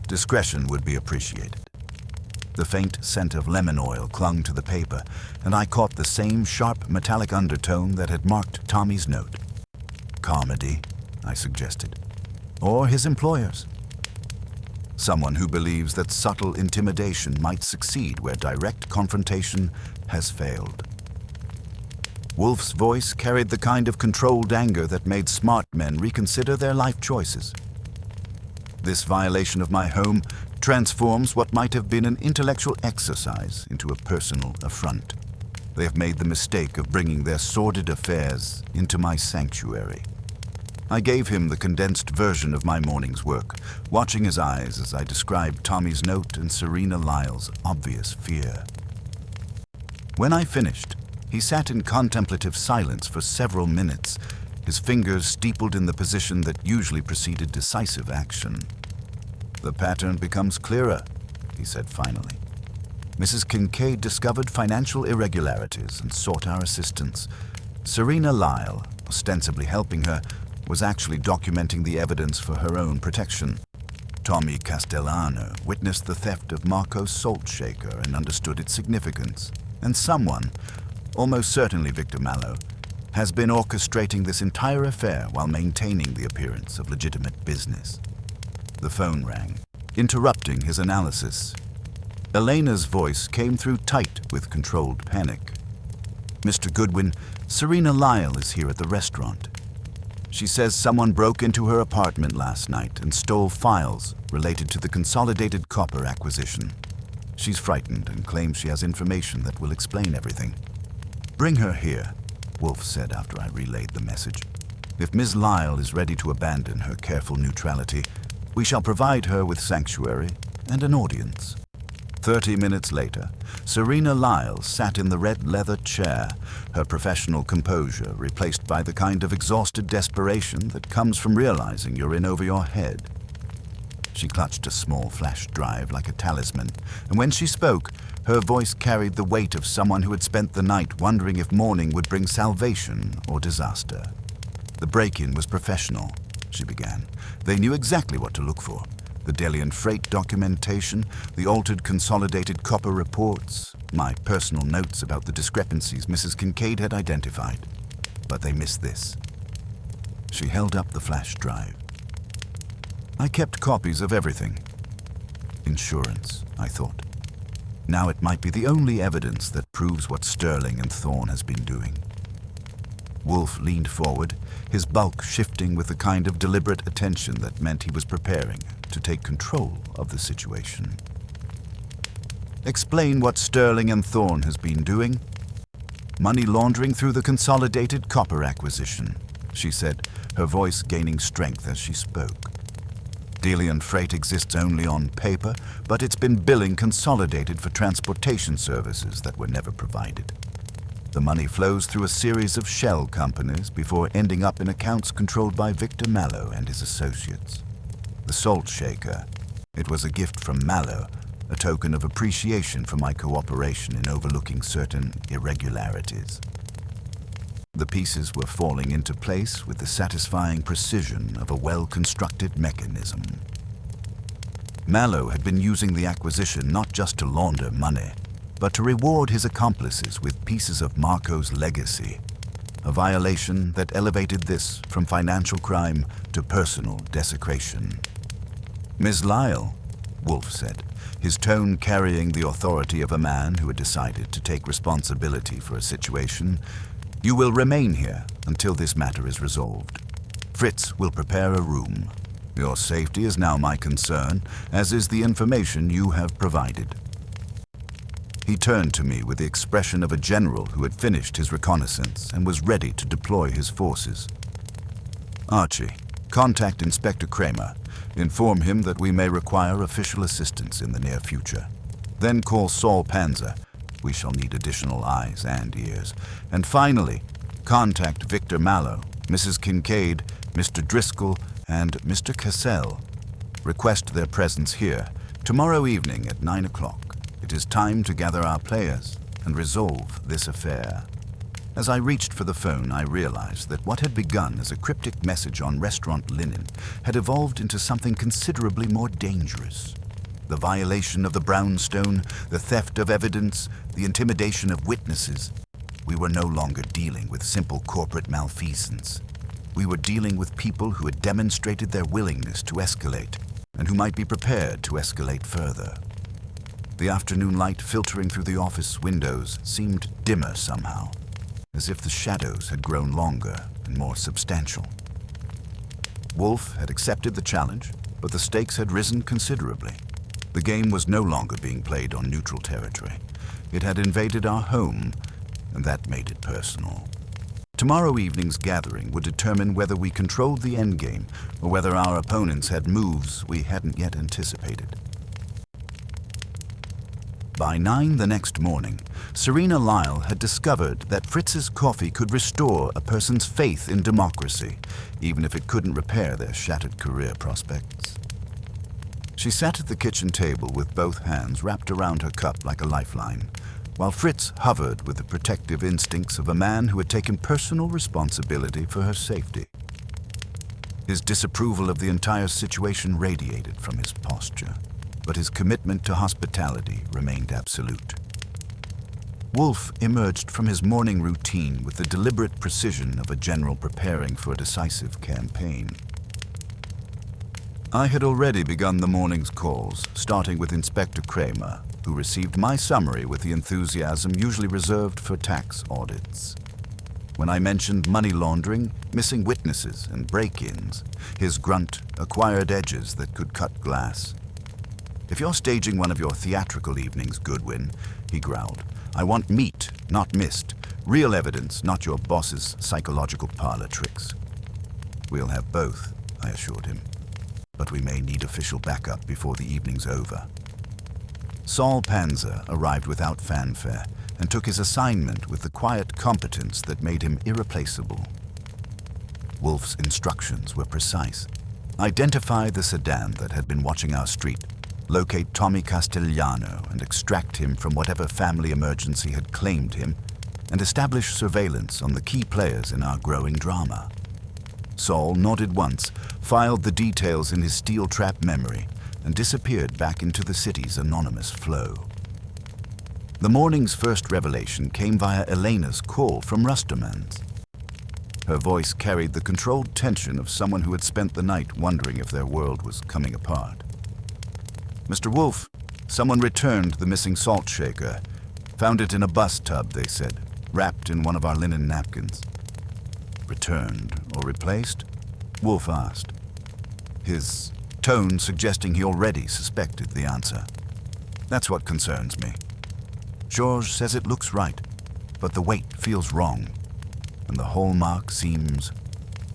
Discretion would be appreciated." The faint scent of lemon oil clung to the paper, and I caught the same sharp metallic undertone that had marked Tommy's note. "Carmody," I suggested. "Or his employers. Someone who believes that subtle intimidation might succeed where direct confrontation has failed." Wolfe's voice carried the kind of controlled anger that made smart men reconsider their life choices. "This violation of my home transforms what might have been an intellectual exercise into a personal affront. They have made the mistake of bringing their sordid affairs into my sanctuary." I gave him the condensed version of my morning's work, watching his eyes as I described Tommy's note and Serena Lyle's obvious fear. When I finished, he sat in contemplative silence for several minutes, his fingers steepled in the position that usually preceded decisive action. "The pattern becomes clearer," he said finally. "Mrs. Kincaid discovered financial irregularities and sought our assistance. Serena Lyle, ostensibly helping her, was actually documenting the evidence for her own protection. Tommy Castellano witnessed the theft of Marco's salt shaker and understood its significance. And someone, almost certainly Victor Mallow, has been orchestrating this entire affair while maintaining the appearance of legitimate business." The phone rang, interrupting his analysis. Elena's voice came through tight with controlled panic. "Mr. Goodwin, Serena Lyle is here at the restaurant. She says someone broke into her apartment last night and stole files related to the Consolidated Copper acquisition. She's frightened and claims she has information that will explain everything." "Bring her here," Wolfe said after I relayed the message. "If Ms. Lyle is ready to abandon her careful neutrality, we shall provide her with sanctuary and an audience." 30 minutes later, Serena Lyle sat in the red leather chair, her professional composure replaced by the kind of exhausted desperation that comes from realizing you're in over your head. She clutched a small flash drive like a talisman, and when she spoke, her voice carried the weight of someone who had spent the night wondering if morning would bring salvation or disaster. "The break-in was professional," she began. "They knew exactly what to look for. The Delian freight documentation, the altered Consolidated Copper reports, my personal notes about the discrepancies Mrs. Kincaid had identified. But they missed this." She held up the flash drive. "I kept copies of everything. Insurance," I thought. Now it might be the only evidence that proves what Sterling and Thorne has been doing. Wolfe leaned forward, his bulk shifting with the kind of deliberate attention that meant he was preparing to take control of the situation. "Explain what Sterling and Thorne has been doing." "Money laundering through the consolidated copper acquisition," she said, her voice gaining strength as she spoke. "Delian Freight exists only on paper, but it's been billing Consolidated for transportation services that were never provided. The money flows through a series of shell companies before ending up in accounts controlled by Victor Mallow and his associates. The salt shaker. It was a gift from Mallow, a token of appreciation for my cooperation in overlooking certain irregularities. The pieces were falling into place with the satisfying precision of a well-constructed mechanism. Mallow had been using the acquisition not just to launder money, but to reward his accomplices with pieces of Marco's legacy, a violation that elevated this from financial crime to personal desecration. "Miss Lyle," Wolfe said, his tone carrying the authority of a man who had decided to take responsibility for a situation, "you will remain here until this matter is resolved. Fritz will prepare a room. Your safety is now my concern, as is the information you have provided." He turned to me with the expression of a general who had finished his reconnaissance and was ready to deploy his forces. "Archie, contact Inspector Kramer. Inform him that we may require official assistance in the near future. Then call Saul Panzer. We shall need additional eyes and ears. And finally, contact Victor Mallow, Mrs. Kincaid, Mr. Driscoll, and Mr. Cassell. Request their presence here tomorrow evening at 9 o'clock. It is time to gather our players and resolve this affair." As I reached for the phone, I realized that what had begun as a cryptic message on restaurant linen had evolved into something considerably more dangerous. The violation of the brownstone, the theft of evidence, the intimidation of witnesses. We were no longer dealing with simple corporate malfeasance. We were dealing with people who had demonstrated their willingness to escalate and who might be prepared to escalate further. The afternoon light filtering through the office windows seemed dimmer somehow, as if the shadows had grown longer and more substantial. Wolfe had accepted the challenge, but the stakes had risen considerably. The game was no longer being played on neutral territory. It had invaded our home, and that made it personal. Tomorrow evening's gathering would determine whether we controlled the endgame or whether our opponents had moves we hadn't yet anticipated. By 9 the next morning, Serena Lyle had discovered that Fritz's coffee could restore a person's faith in democracy, even if it couldn't repair their shattered career prospects. She sat at the kitchen table with both hands wrapped around her cup like a lifeline, while Fritz hovered with the protective instincts of a man who had taken personal responsibility for her safety. His disapproval of the entire situation radiated from his posture, but his commitment to hospitality remained absolute. Wolfe emerged from his morning routine with the deliberate precision of a general preparing for a decisive campaign. I had already begun the morning's calls, starting with Inspector Kramer, who received my summary with the enthusiasm usually reserved for tax audits. When I mentioned money laundering, missing witnesses, and break-ins, his grunt acquired edges that could cut glass. "If you're staging one of your theatrical evenings, Goodwin," he growled, "I want meat, not mist. Real evidence, not your boss's psychological parlor tricks." "We'll have both," I assured him. "But we may need official backup before the evening's over." Saul Panzer arrived without fanfare and took his assignment with the quiet competence that made him irreplaceable. Wolfe's instructions were precise. Identify the sedan that had been watching our street, locate Tommy Castigliano and extract him from whatever family emergency had claimed him, and establish surveillance on the key players in our growing drama. Saul nodded once, filed the details in his steel trap memory, and disappeared back into the city's anonymous flow. The morning's first revelation came via Elena's call from Rustermann's. Her voice carried the controlled tension of someone who had spent the night wondering if their world was coming apart. "Mr. Wolfe, Someone returned the missing salt shaker. Found it in a bus tub, they said, wrapped in one of our linen napkins. Returned or replaced? Wolfe asked, his tone suggesting he already suspected the answer. That's what concerns me. Georges says it looks right, but the weight feels wrong, and the hallmark seems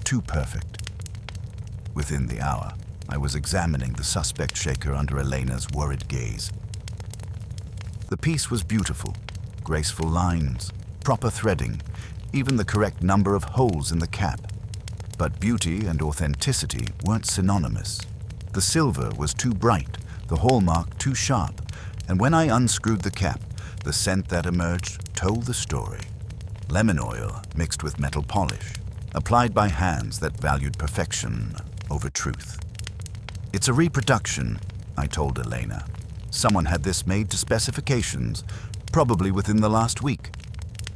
too perfect. Within the hour, I was examining the suspect shaker under Elena's worried gaze. The piece was beautiful, graceful lines, proper threading, even the correct number of holes in the cap. But beauty and authenticity weren't synonymous. The silver was too bright, the hallmark too sharp, and when I unscrewed the cap, the scent that emerged told the story. Lemon oil mixed with metal polish, applied by hands that valued perfection over truth. It's a reproduction, I told Elena. Someone had this made to specifications, probably within the last week.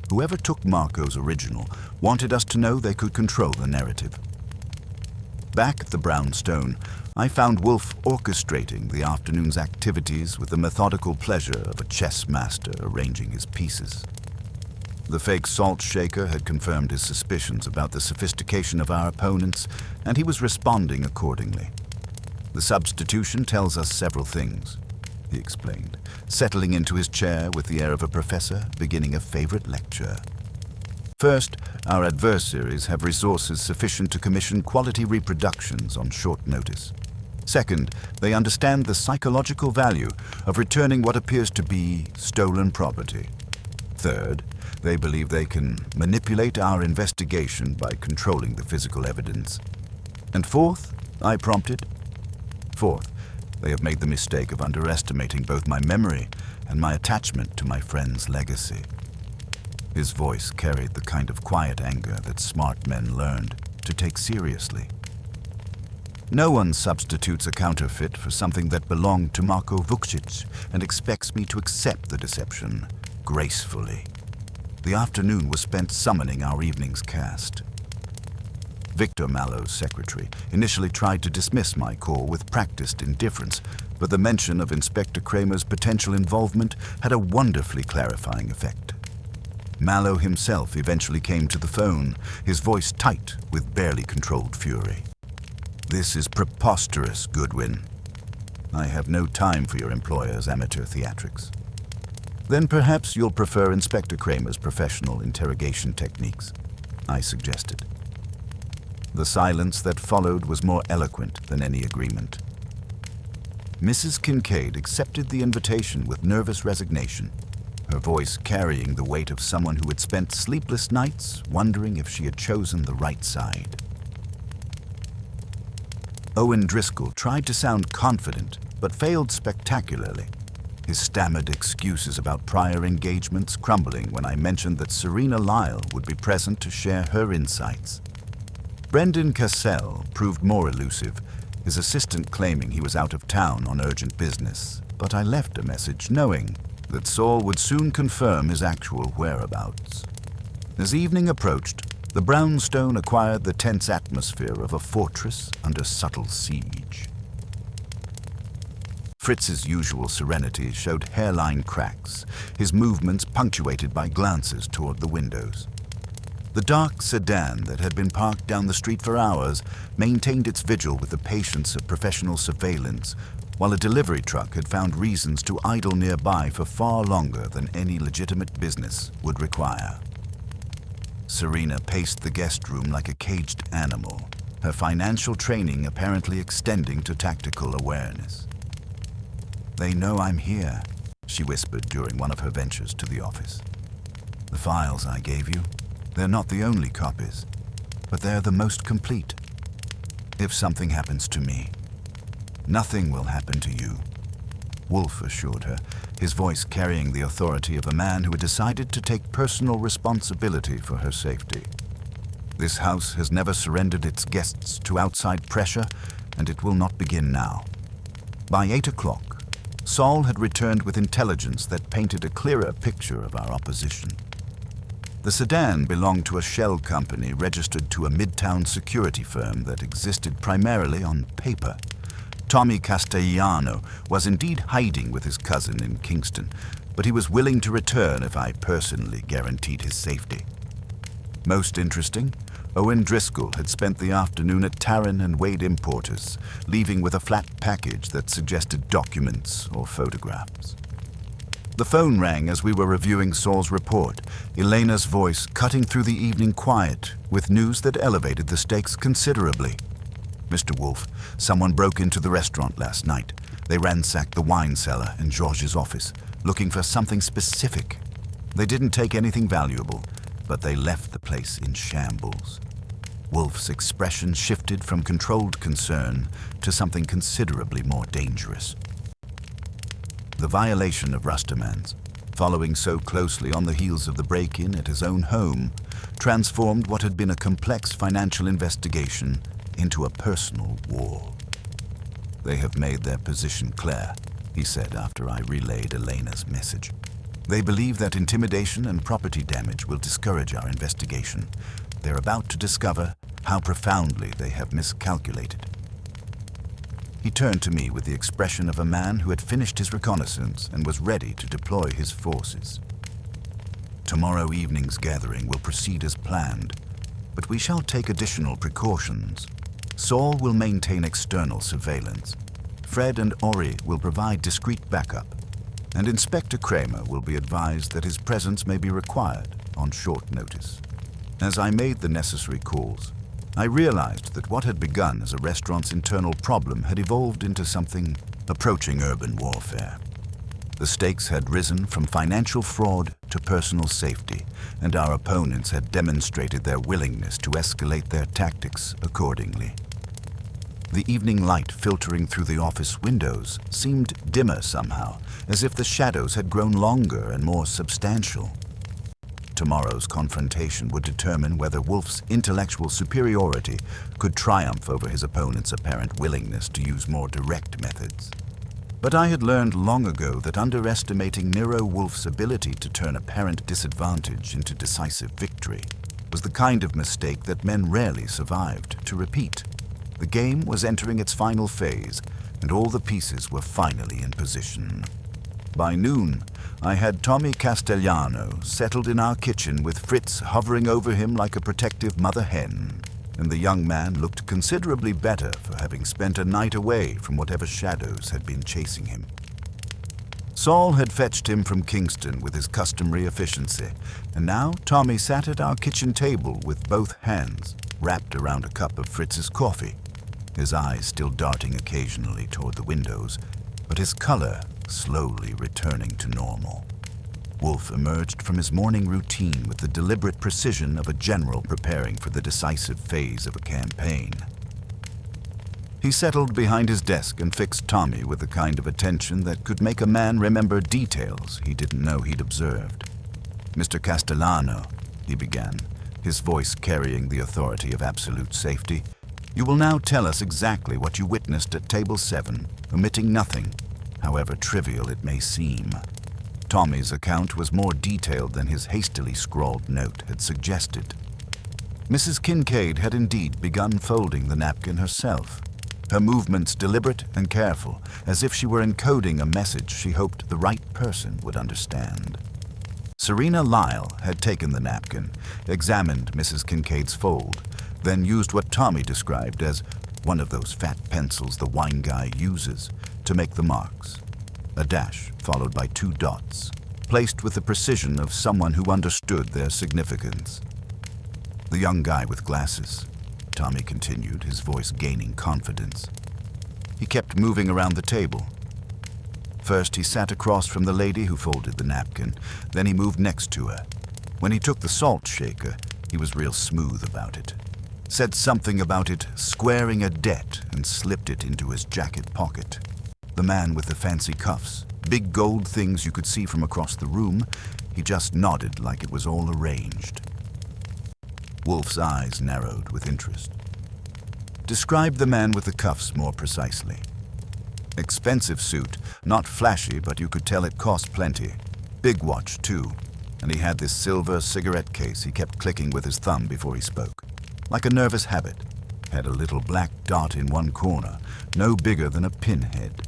Whoever took Marco's original wanted us to know they could control the narrative. Back at the Brownstone, I found Wolfe orchestrating the afternoon's activities with the methodical pleasure of a chess master arranging his pieces. The fake salt shaker had confirmed his suspicions about the sophistication of our opponents, and he was responding accordingly. The substitution tells us several things, he explained, settling into his chair with the air of a professor beginning a favorite lecture. First, our adversaries have resources sufficient to commission quality reproductions on short notice. Second, they understand the psychological value of returning what appears to be stolen property. Third, they believe they can manipulate our investigation by controlling the physical evidence. And fourth, I prompted. Fourth, they have made the mistake of underestimating both my memory and my attachment to my friend's legacy. His voice carried the kind of quiet anger that smart men learned to take seriously. No one substitutes a counterfeit for something that belonged to Marco Vukcic and expects me to accept the deception gracefully. The afternoon was spent summoning our evening's cast. Victor Mallow's secretary initially tried to dismiss my call with practiced indifference, but the mention of Inspector Kramer's potential involvement had a wonderfully clarifying effect. Mallow himself eventually came to the phone, his voice tight with barely controlled fury. "This is preposterous, Goodwin. I have no time for your employer's amateur theatrics." "Then perhaps you'll prefer Inspector Kramer's professional interrogation techniques," I suggested. The silence that followed was more eloquent than any agreement. Mrs. Kincaid accepted the invitation with nervous resignation, her voice carrying the weight of someone who had spent sleepless nights wondering if she had chosen the right side. Owen Driscoll tried to sound confident, but failed spectacularly, his stammered excuses about prior engagements crumbling when I mentioned that Serena Lyle would be present to share her insights. Brendan Cassell proved more elusive, his assistant claiming he was out of town on urgent business, but I left a message knowing that Saul would soon confirm his actual whereabouts. As evening approached, the Brownstone acquired the tense atmosphere of a fortress under subtle siege. Fritz's usual serenity showed hairline cracks, his movements punctuated by glances toward the windows. The dark sedan that had been parked down the street for hours maintained its vigil with the patience of professional surveillance, while a delivery truck had found reasons to idle nearby for far longer than any legitimate business would require. Serena paced the guest room like a caged animal, her financial training apparently extending to tactical awareness. "They know I'm here," she whispered during one of her ventures to the office. "The files I gave you, they're not the only copies, but they're the most complete. If something happens to me, nothing will happen to you," Wolfe assured her, his voice carrying the authority of a man who had decided to take personal responsibility for her safety. "This house has never surrendered its guests to outside pressure, and it will not begin now." By 8 o'clock, Saul had returned with intelligence that painted a clearer picture of our opposition. The sedan belonged to a shell company registered to a midtown security firm that existed primarily on paper, Tommy Castellano was indeed hiding with his cousin in Kingston, but he was willing to return if I personally guaranteed his safety. Most interesting, Owen Driscoll had spent the afternoon at Tarrant and Wade Importers, leaving with a flat package that suggested documents or photographs. The phone rang as we were reviewing Saul's report, Elena's voice cutting through the evening quiet with news that elevated the stakes considerably. "Mr. Wolfe, someone broke into the restaurant last night. They ransacked the wine cellar and George's office, looking for something specific. They didn't take anything valuable, but they left the place in shambles." Wolfe's expression shifted from controlled concern to something considerably more dangerous. The violation of Rustermans, following so closely on the heels of the break-in at his own home, transformed what had been a complex financial investigation into a personal war. "They have made their position clear," he said after I relayed Elena's message. "They believe that intimidation and property damage will discourage our investigation. They're about to discover how profoundly they have miscalculated." He turned to me with the expression of a man who had finished his reconnaissance and was ready to deploy his forces. "Tomorrow evening's gathering will proceed as planned, but we shall take additional precautions. Saul will maintain external surveillance. Fred and Ori will provide discreet backup, and Inspector Kramer will be advised that his presence may be required on short notice." As I made the necessary calls, I realized that what had begun as a restaurant's internal problem had evolved into something approaching urban warfare. The stakes had risen from financial fraud to personal safety, and our opponents had demonstrated their willingness to escalate their tactics accordingly. The evening light filtering through the office windows seemed dimmer somehow, as if the shadows had grown longer and more substantial. Tomorrow's confrontation would determine whether Wolfe's intellectual superiority could triumph over his opponent's apparent willingness to use more direct methods. But I had learned long ago that underestimating Nero Wolfe's ability to turn apparent disadvantage into decisive victory was the kind of mistake that men rarely survived to repeat. The game was entering its final phase, and all the pieces were finally in position. By noon, I had Tommy Castellano settled in our kitchen with Fritz hovering over him like a protective mother hen, and the young man looked considerably better for having spent a night away from whatever shadows had been chasing him. Saul had fetched him from Kingston with his customary efficiency, and now Tommy sat at our kitchen table with both hands wrapped around a cup of Fritz's coffee, his eyes still darting occasionally toward the windows, but his color slowly returning to normal. Wolfe emerged from his morning routine with the deliberate precision of a general preparing for the decisive phase of a campaign. He settled behind his desk and fixed Tommy with the kind of attention that could make a man remember details he didn't know he'd observed. "Mr. Castellano," he began, his voice carrying the authority of absolute safety, "you will now tell us exactly what you witnessed at Table 7, omitting nothing, however trivial it may seem." Tommy's account was more detailed than his hastily scrawled note had suggested. Mrs. Kincaid had indeed begun folding the napkin herself, her movements deliberate and careful, as if she were encoding a message she hoped the right person would understand. Serena Lyle had taken the napkin, examined Mrs. Kincaid's fold, then used what Tommy described as one of those fat pencils the wine guy uses to make the marks, a dash followed by 2 dots, placed with the precision of someone who understood their significance. "The young guy with glasses," Tommy continued, his voice gaining confidence. He kept moving around the table. First, he sat across from the lady who folded the napkin, then he moved next to her. When he took the salt shaker, he was real smooth about it. Said something about it squaring a debt and slipped it into his jacket pocket. The man with the fancy cuffs, big gold things you could see from across the room, he just nodded like it was all arranged. Wolfe's eyes narrowed with interest. "Describe the man with the cuffs more precisely." "Expensive suit, not flashy, but you could tell it cost plenty. Big watch, too, and he had this silver cigarette case he kept clicking with his thumb before he spoke. Like a nervous habit. had a little black dot in one corner, no bigger than a pinhead.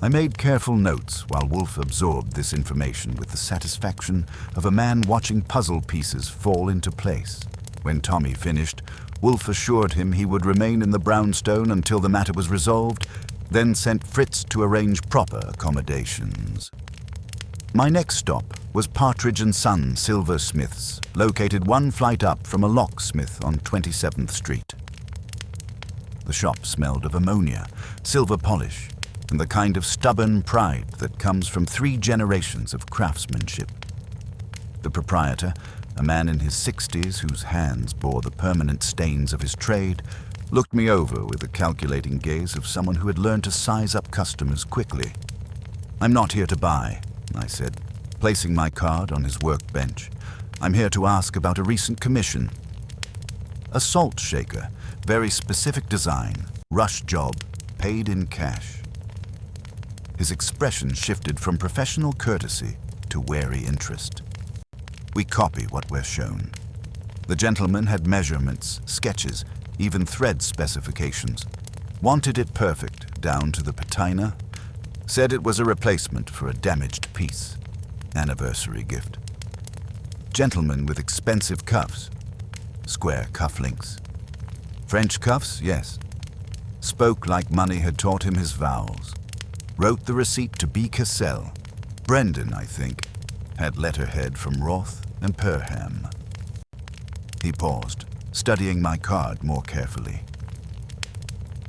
I made careful notes while Wolfe absorbed this information with the satisfaction of a man watching puzzle pieces fall into place. When Tommy finished, Wolfe assured him he would remain in the brownstone until the matter was resolved, then sent Fritz to arrange proper accommodations. My next stop was Partridge & Son Silversmiths, located one flight up from a locksmith on 27th Street. The shop smelled of ammonia, silver polish, and the kind of stubborn pride that comes from 3 generations of craftsmanship. The proprietor, a man in his 60s whose hands bore the permanent stains of his trade, looked me over with the calculating gaze of someone who had learned to size up customers quickly. "I'm not here to buy," I said, placing my card on his workbench. "I'm here to ask about a recent commission. A salt shaker, very specific design, rush job, paid in cash." His expression shifted from professional courtesy to wary interest. We copy what we're shown. The gentleman had measurements, sketches, even thread specifications. Wanted it perfect, down to the patina. Said it was a replacement for a damaged piece. Anniversary gift. Gentleman with expensive cuffs. Square cufflinks. French cuffs, yes. Spoke like money had taught him his vowels. Wrote the receipt to B. Cassell. Brendan, I think. Had letterhead from Roth and Perham. He paused, studying my card more carefully.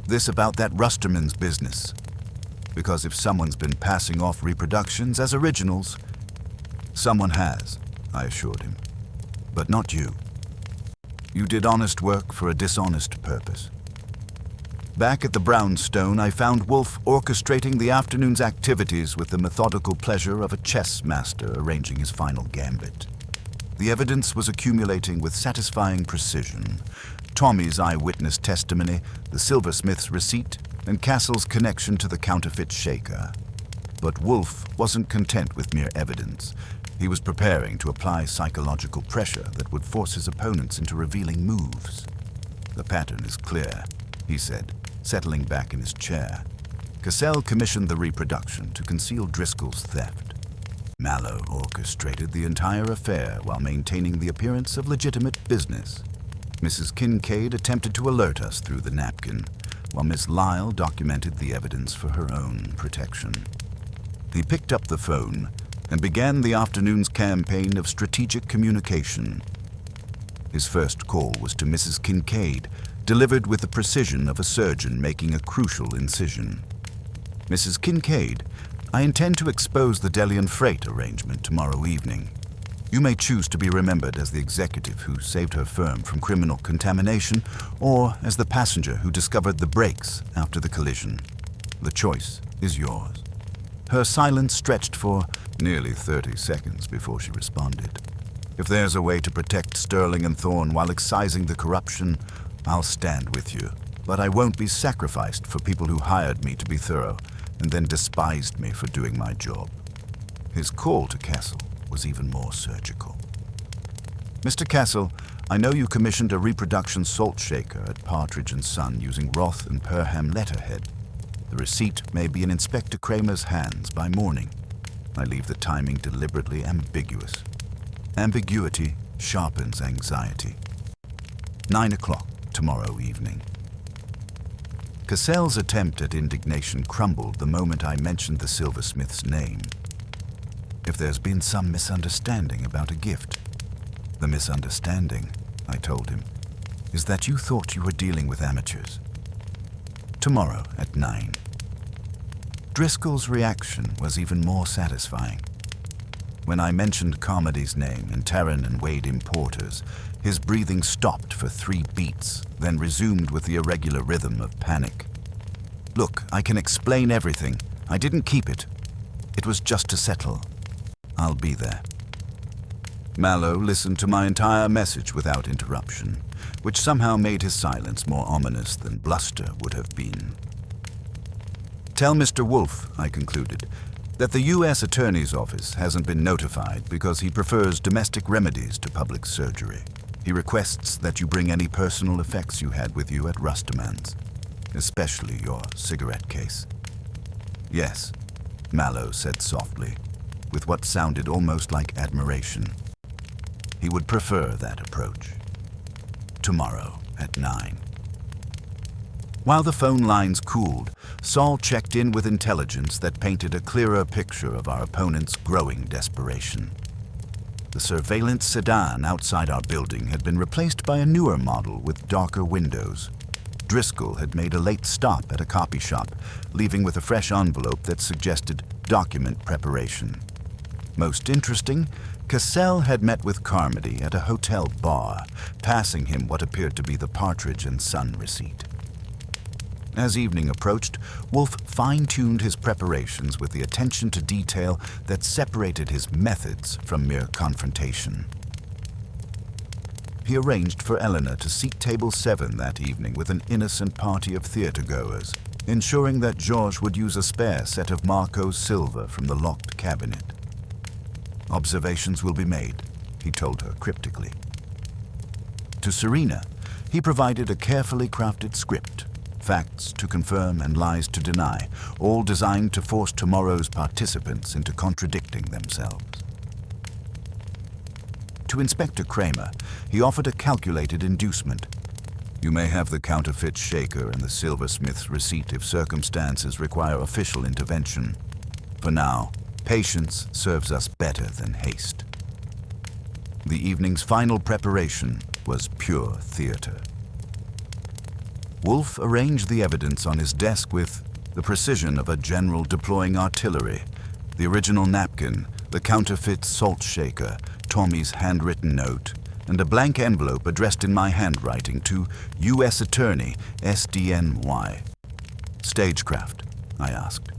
This about that Rusterman's business. Because if someone's been passing off reproductions as originals, someone has, I assured him. But not you. You did honest work for a dishonest purpose. Back at the brownstone, I found Wolfe orchestrating the afternoon's activities with the methodical pleasure of a chess master arranging his final gambit. The evidence was accumulating with satisfying precision. Tommy's eyewitness testimony, the silversmith's receipt, and Castle's connection to the counterfeit shaker. But Wolfe wasn't content with mere evidence. He was preparing to apply psychological pressure that would force his opponents into revealing moves. "The pattern is clear," he said, settling back in his chair. Cassell commissioned the reproduction to conceal Driscoll's theft. Mallow orchestrated the entire affair while maintaining the appearance of legitimate business. Mrs. Kincaid attempted to alert us through the napkin, while Miss Lyle documented the evidence for her own protection. He picked up the phone and began the afternoon's campaign of strategic communication. His first call was to Mrs. Kincaid, delivered with the precision of a surgeon making a crucial incision. "Mrs. Kincaid, I intend to expose the Delian freight arrangement tomorrow evening. You may choose to be remembered as the executive who saved her firm from criminal contamination, or as the passenger who discovered the brakes after the collision. The choice is yours." Her silence stretched for nearly 30 seconds before she responded. "If there's a way to protect Sterling and Thorne while excising the corruption, I'll stand with you. But I won't be sacrificed for people who hired me to be thorough and then despised me for doing my job." His call to Castle was even more surgical. "Mr. Castle, I know you commissioned a reproduction salt shaker at Partridge & Son using Roth and Perham letterhead. The receipt may be in Inspector Kramer's hands by morning. I leave the timing deliberately ambiguous. Ambiguity sharpens anxiety. 9 o'clock tomorrow evening." Cassell's attempt at indignation crumbled the moment I mentioned the silversmith's name. "If there's been some misunderstanding about a gift." "The misunderstanding," I told him, "is that you thought you were dealing with amateurs. Tomorrow at 9. Driscoll's reaction was even more satisfying. When I mentioned Carmody's name and Tarrant and Wade Importers, his breathing stopped for 3 beats, then resumed with the irregular rhythm of panic. "Look, I can explain everything. I didn't keep it. It was just to settle. I'll be there." Mallow listened to my entire message without interruption, which somehow made his silence more ominous than bluster would have been. "Tell Mr. Wolfe," I concluded, "that the U.S. Attorney's Office hasn't been notified because he prefers domestic remedies to public surgery. He requests that you bring any personal effects you had with you at Rusterman's, especially your cigarette case. Yes, Mallow said softly, with what sounded almost like admiration. He would prefer that approach. Tomorrow at 9. While the phone lines cooled, Saul checked in with intelligence that painted a clearer picture of our opponent's growing desperation. The surveillance sedan outside our building had been replaced by a newer model with darker windows. Driscoll had made a late stop at a copy shop, leaving with a fresh envelope that suggested document preparation. Most interesting, Cassell had met with Carmody at a hotel bar, passing him what appeared to be the Partridge and Son receipt. As evening approached, Wolfe fine-tuned his preparations with the attention to detail that separated his methods from mere confrontation. He arranged for Eleanor to seat table 7 that evening with an innocent party of theater-goers, ensuring that Georges would use a spare set of Marco's silver from the locked cabinet. "Observations will be made," he told her cryptically. To Serena, he provided a carefully crafted script, facts to confirm and lies to deny, all designed to force tomorrow's participants into contradicting themselves. To Inspector Kramer, he offered a calculated inducement. "You may have the counterfeit shaker and the silversmith's receipt if circumstances require official intervention. For now, patience serves us better than haste." The evening's final preparation was pure theater. Wolfe arranged the evidence on his desk with the precision of a general deploying artillery: the original napkin, the counterfeit salt shaker, Tommy's handwritten note, and a blank envelope addressed in my handwriting to U.S. Attorney, SDNY. "Stagecraft?" I asked.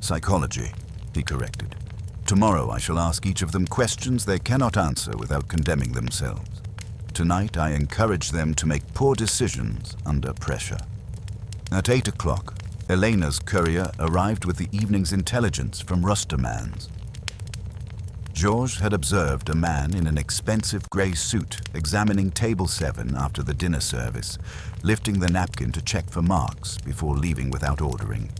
"Psychology," he corrected. "Tomorrow I shall ask each of them questions they cannot answer without condemning themselves. Tonight I encourage them to make poor decisions under pressure." At 8 o'clock, Elena's courier arrived with the evening's intelligence from Rusterman's. Georges had observed a man in an expensive grey suit examining table 7 after the dinner service, lifting the napkin to check for marks before leaving without ordering.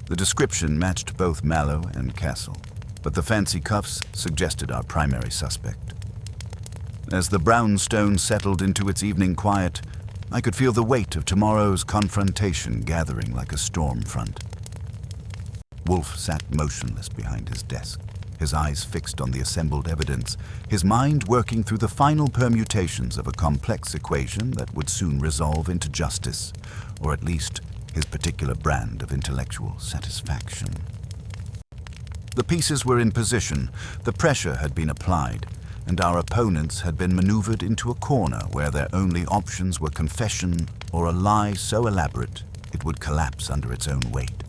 The description matched both Mallow and Castle, but the fancy cuffs suggested our primary suspect. As the brownstone settled into its evening quiet, I could feel the weight of tomorrow's confrontation gathering like a storm front. Wolfe sat motionless behind his desk, his eyes fixed on the assembled evidence, his mind working through the final permutations of a complex equation that would soon resolve into justice, or at least his particular brand of intellectual satisfaction. The pieces were in position, the pressure had been applied, and our opponents had been maneuvered into a corner where their only options were confession or a lie so elaborate it would collapse under its own weight.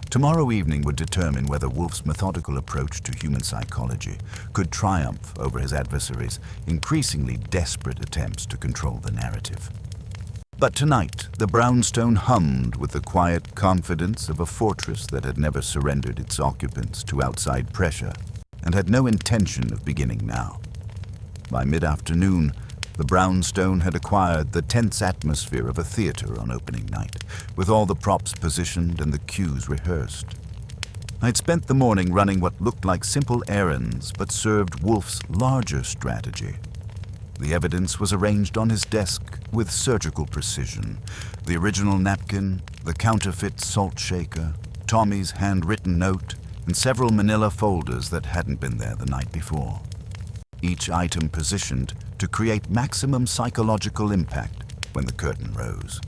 Tomorrow evening would determine whether Wolfe's methodical approach to human psychology could triumph over his adversaries' increasingly desperate attempts to control the narrative. But tonight, the brownstone hummed with the quiet confidence of a fortress that had never surrendered its occupants to outside pressure and had no intention of beginning now. By mid-afternoon, the brownstone had acquired the tense atmosphere of a theater on opening night, with all the props positioned and the cues rehearsed. I'd spent the morning running what looked like simple errands, but served Wolfe's larger strategy. The evidence was arranged on his desk with surgical precision: the original napkin, the counterfeit salt shaker, Tommy's handwritten note, and several manila folders that hadn't been there the night before. Each item positioned to create maximum psychological impact when the curtain rose.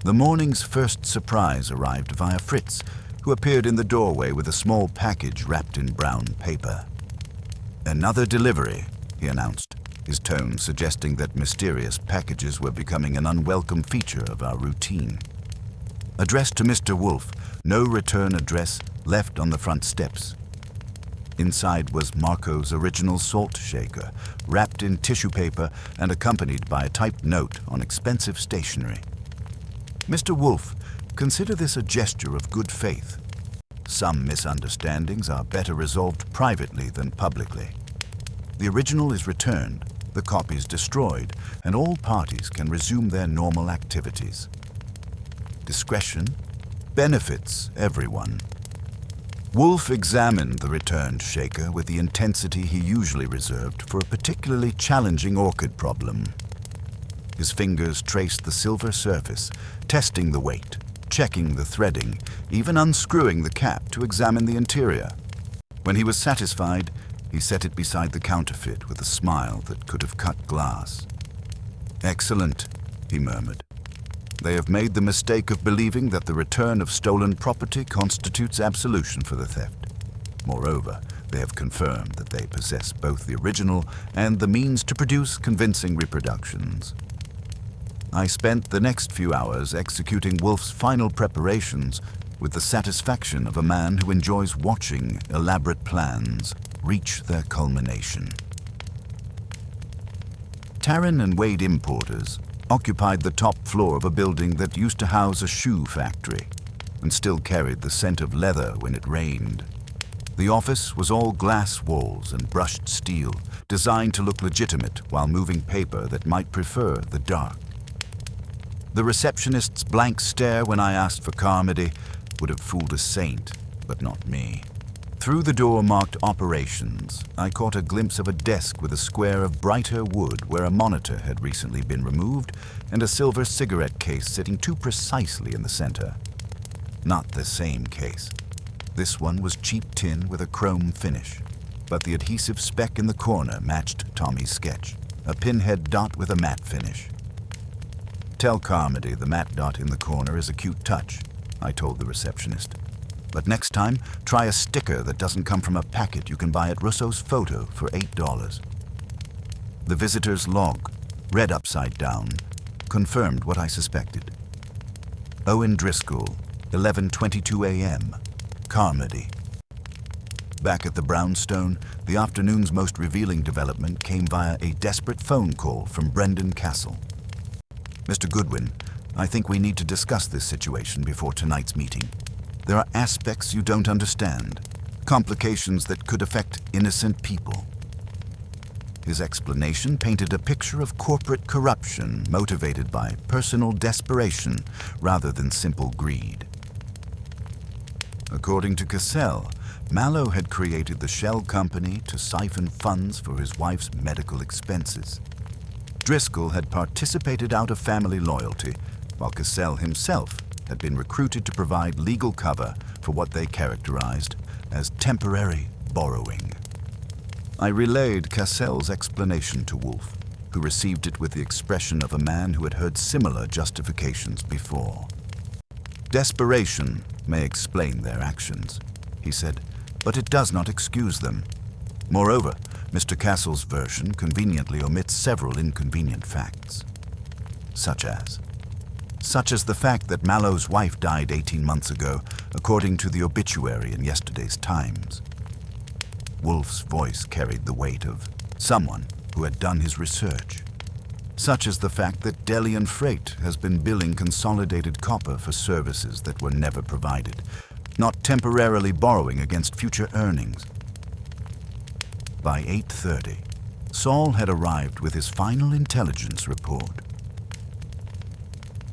The morning's first surprise arrived via Fritz, who appeared in the doorway with a small package wrapped in brown paper. "Another delivery," he announced, his tone suggesting that mysterious packages were becoming an unwelcome feature of our routine. Addressed to Mr. Wolfe, no return address left on the front steps. Inside was Marco's original salt shaker, wrapped in tissue paper and accompanied by a typed note on expensive stationery. "Mr. Wolfe, consider this a gesture of good faith. Some misunderstandings are better resolved privately than publicly. The original is returned, the copies destroyed, and all parties can resume their normal activities. Discretion benefits everyone. Wolfe examined the returned shaker with the intensity he usually reserved for a particularly challenging orchid problem. His fingers traced the silver surface, testing the weight, checking the threading, even unscrewing the cap to examine the interior. When he was satisfied, he set it beside the counterfeit with a smile that could have cut glass. "Excellent," he murmured. "They have made the mistake of believing that the return of stolen property constitutes absolution for the theft. Moreover, they have confirmed that they possess both the original and the means to produce convincing reproductions." I spent the next few hours executing Wolfe's final preparations with the satisfaction of a man who enjoys watching elaborate plans reach their culmination. Taryn and Wade Importers occupied the top floor of a building that used to house a shoe factory and still carried the scent of leather when it rained. The office was all glass walls and brushed steel, designed to look legitimate while moving paper that might prefer the dark. The receptionist's blank stare when I asked for Carmody would have fooled a saint, but not me. Through the door marked Operations, I caught a glimpse of a desk with a square of brighter wood where a monitor had recently been removed and a silver cigarette case sitting too precisely in the center. Not the same case. This one was cheap tin with a chrome finish, but the adhesive speck in the corner matched Tommy's sketch, a pinhead dot with a matte finish. "Tell Carmody the matte dot in the corner is a cute touch," I told the receptionist. "But next time, try a sticker that doesn't come from a packet you can buy at Russo's Photo for $8. The visitor's log, read upside down, confirmed what I suspected. Owen Driscoll, 11:22 a.m., Carmody. Back at the brownstone, the afternoon's most revealing development came via a desperate phone call from Brendan Castle. "Mr. Goodwin, I think we need to discuss this situation before tonight's meeting. There are aspects you don't understand, complications that could affect innocent people." His explanation painted a picture of corporate corruption motivated by personal desperation rather than simple greed. According to Cassell, Mallow had created the shell company to siphon funds for his wife's medical expenses. Driscoll had participated out of family loyalty, while Cassell himself had been recruited to provide legal cover for what they characterized as temporary borrowing. I relayed Cassell's explanation to Wolfe, who received it with the expression of a man who had heard similar justifications before. "Desperation may explain their actions," he said, "but it does not excuse them. Moreover, Mr. Castle's version conveniently omits several inconvenient facts, such as the fact that Mallow's wife died 18 months ago, according to the obituary in yesterday's Times. Wolfe's voice carried the weight of someone who had done his research, such as the fact that Delian Freight has been billing Consolidated Copper for services that were never provided, not temporarily borrowing against future earnings. By 8:30, Saul had arrived with his final intelligence report.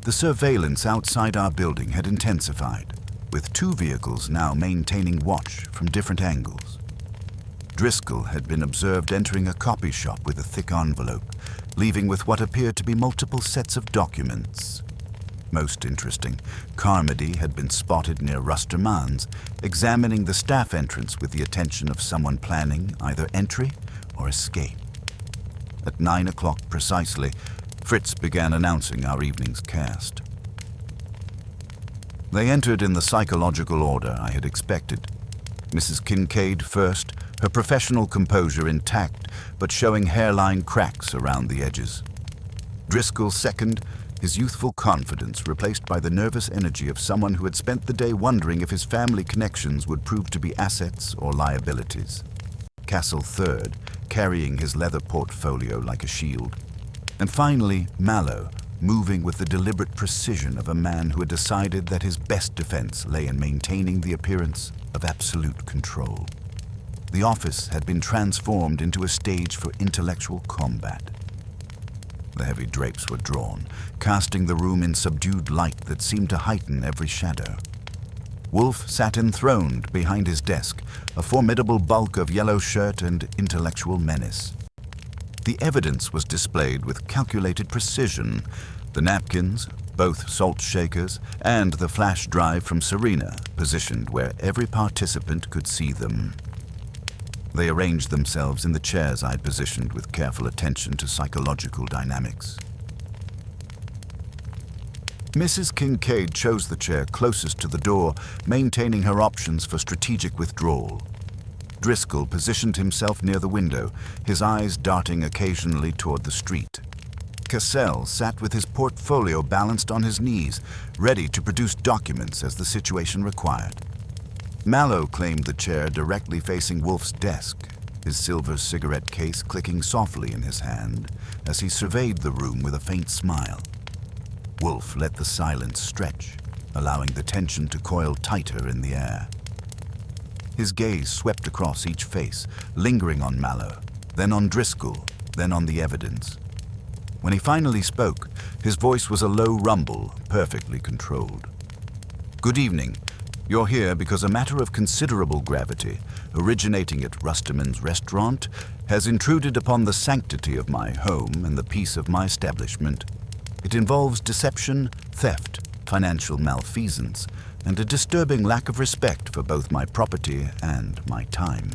The surveillance outside our building had intensified, with 2 vehicles now maintaining watch from different angles. Driscoll had been observed entering a copy shop with a thick envelope, leaving with what appeared to be multiple sets of documents. Most interesting, Carmody had been spotted near Rustermans, examining the staff entrance with the attention of someone planning either entry or escape. At 9 o'clock precisely, Fritz began announcing our evening's cast. They entered in the psychological order I had expected. Mrs. Kincaid first, her professional composure intact, but showing hairline cracks around the edges. Driscoll second, his youthful confidence replaced by the nervous energy of someone who had spent the day wondering if his family connections would prove to be assets or liabilities. Castle third, carrying his leather portfolio like a shield. And finally, Mallow, moving with the deliberate precision of a man who had decided that his best defense lay in maintaining the appearance of absolute control. The office had been transformed into a stage for intellectual combat. The heavy drapes were drawn, casting the room in subdued light that seemed to heighten every shadow. Wolfe sat enthroned behind his desk, a formidable bulk of yellow shirt and intellectual menace. The evidence was displayed with calculated precision. The napkins, both salt shakers, and the flash drive from Serena, positioned where every participant could see them. They arranged themselves in the chairs I'd positioned with careful attention to psychological dynamics. Mrs. Kincaid chose the chair closest to the door, maintaining her options for strategic withdrawal. Driscoll positioned himself near the window, his eyes darting occasionally toward the street. Cassell sat with his portfolio balanced on his knees, ready to produce documents as the situation required. Mallow claimed the chair directly facing Wolfe's desk, his silver cigarette case clicking softly in his hand as he surveyed the room with a faint smile. Wolfe let the silence stretch, allowing the tension to coil tighter in the air. His gaze swept across each face, lingering on Mallow, then on Driscoll, then on the evidence. When he finally spoke, his voice was a low rumble, perfectly controlled. "Good evening. You're here because a matter of considerable gravity, originating at Rusterman's restaurant, has intruded upon the sanctity of my home and the peace of my establishment. It involves deception, theft, financial malfeasance, and a disturbing lack of respect for both my property and my time."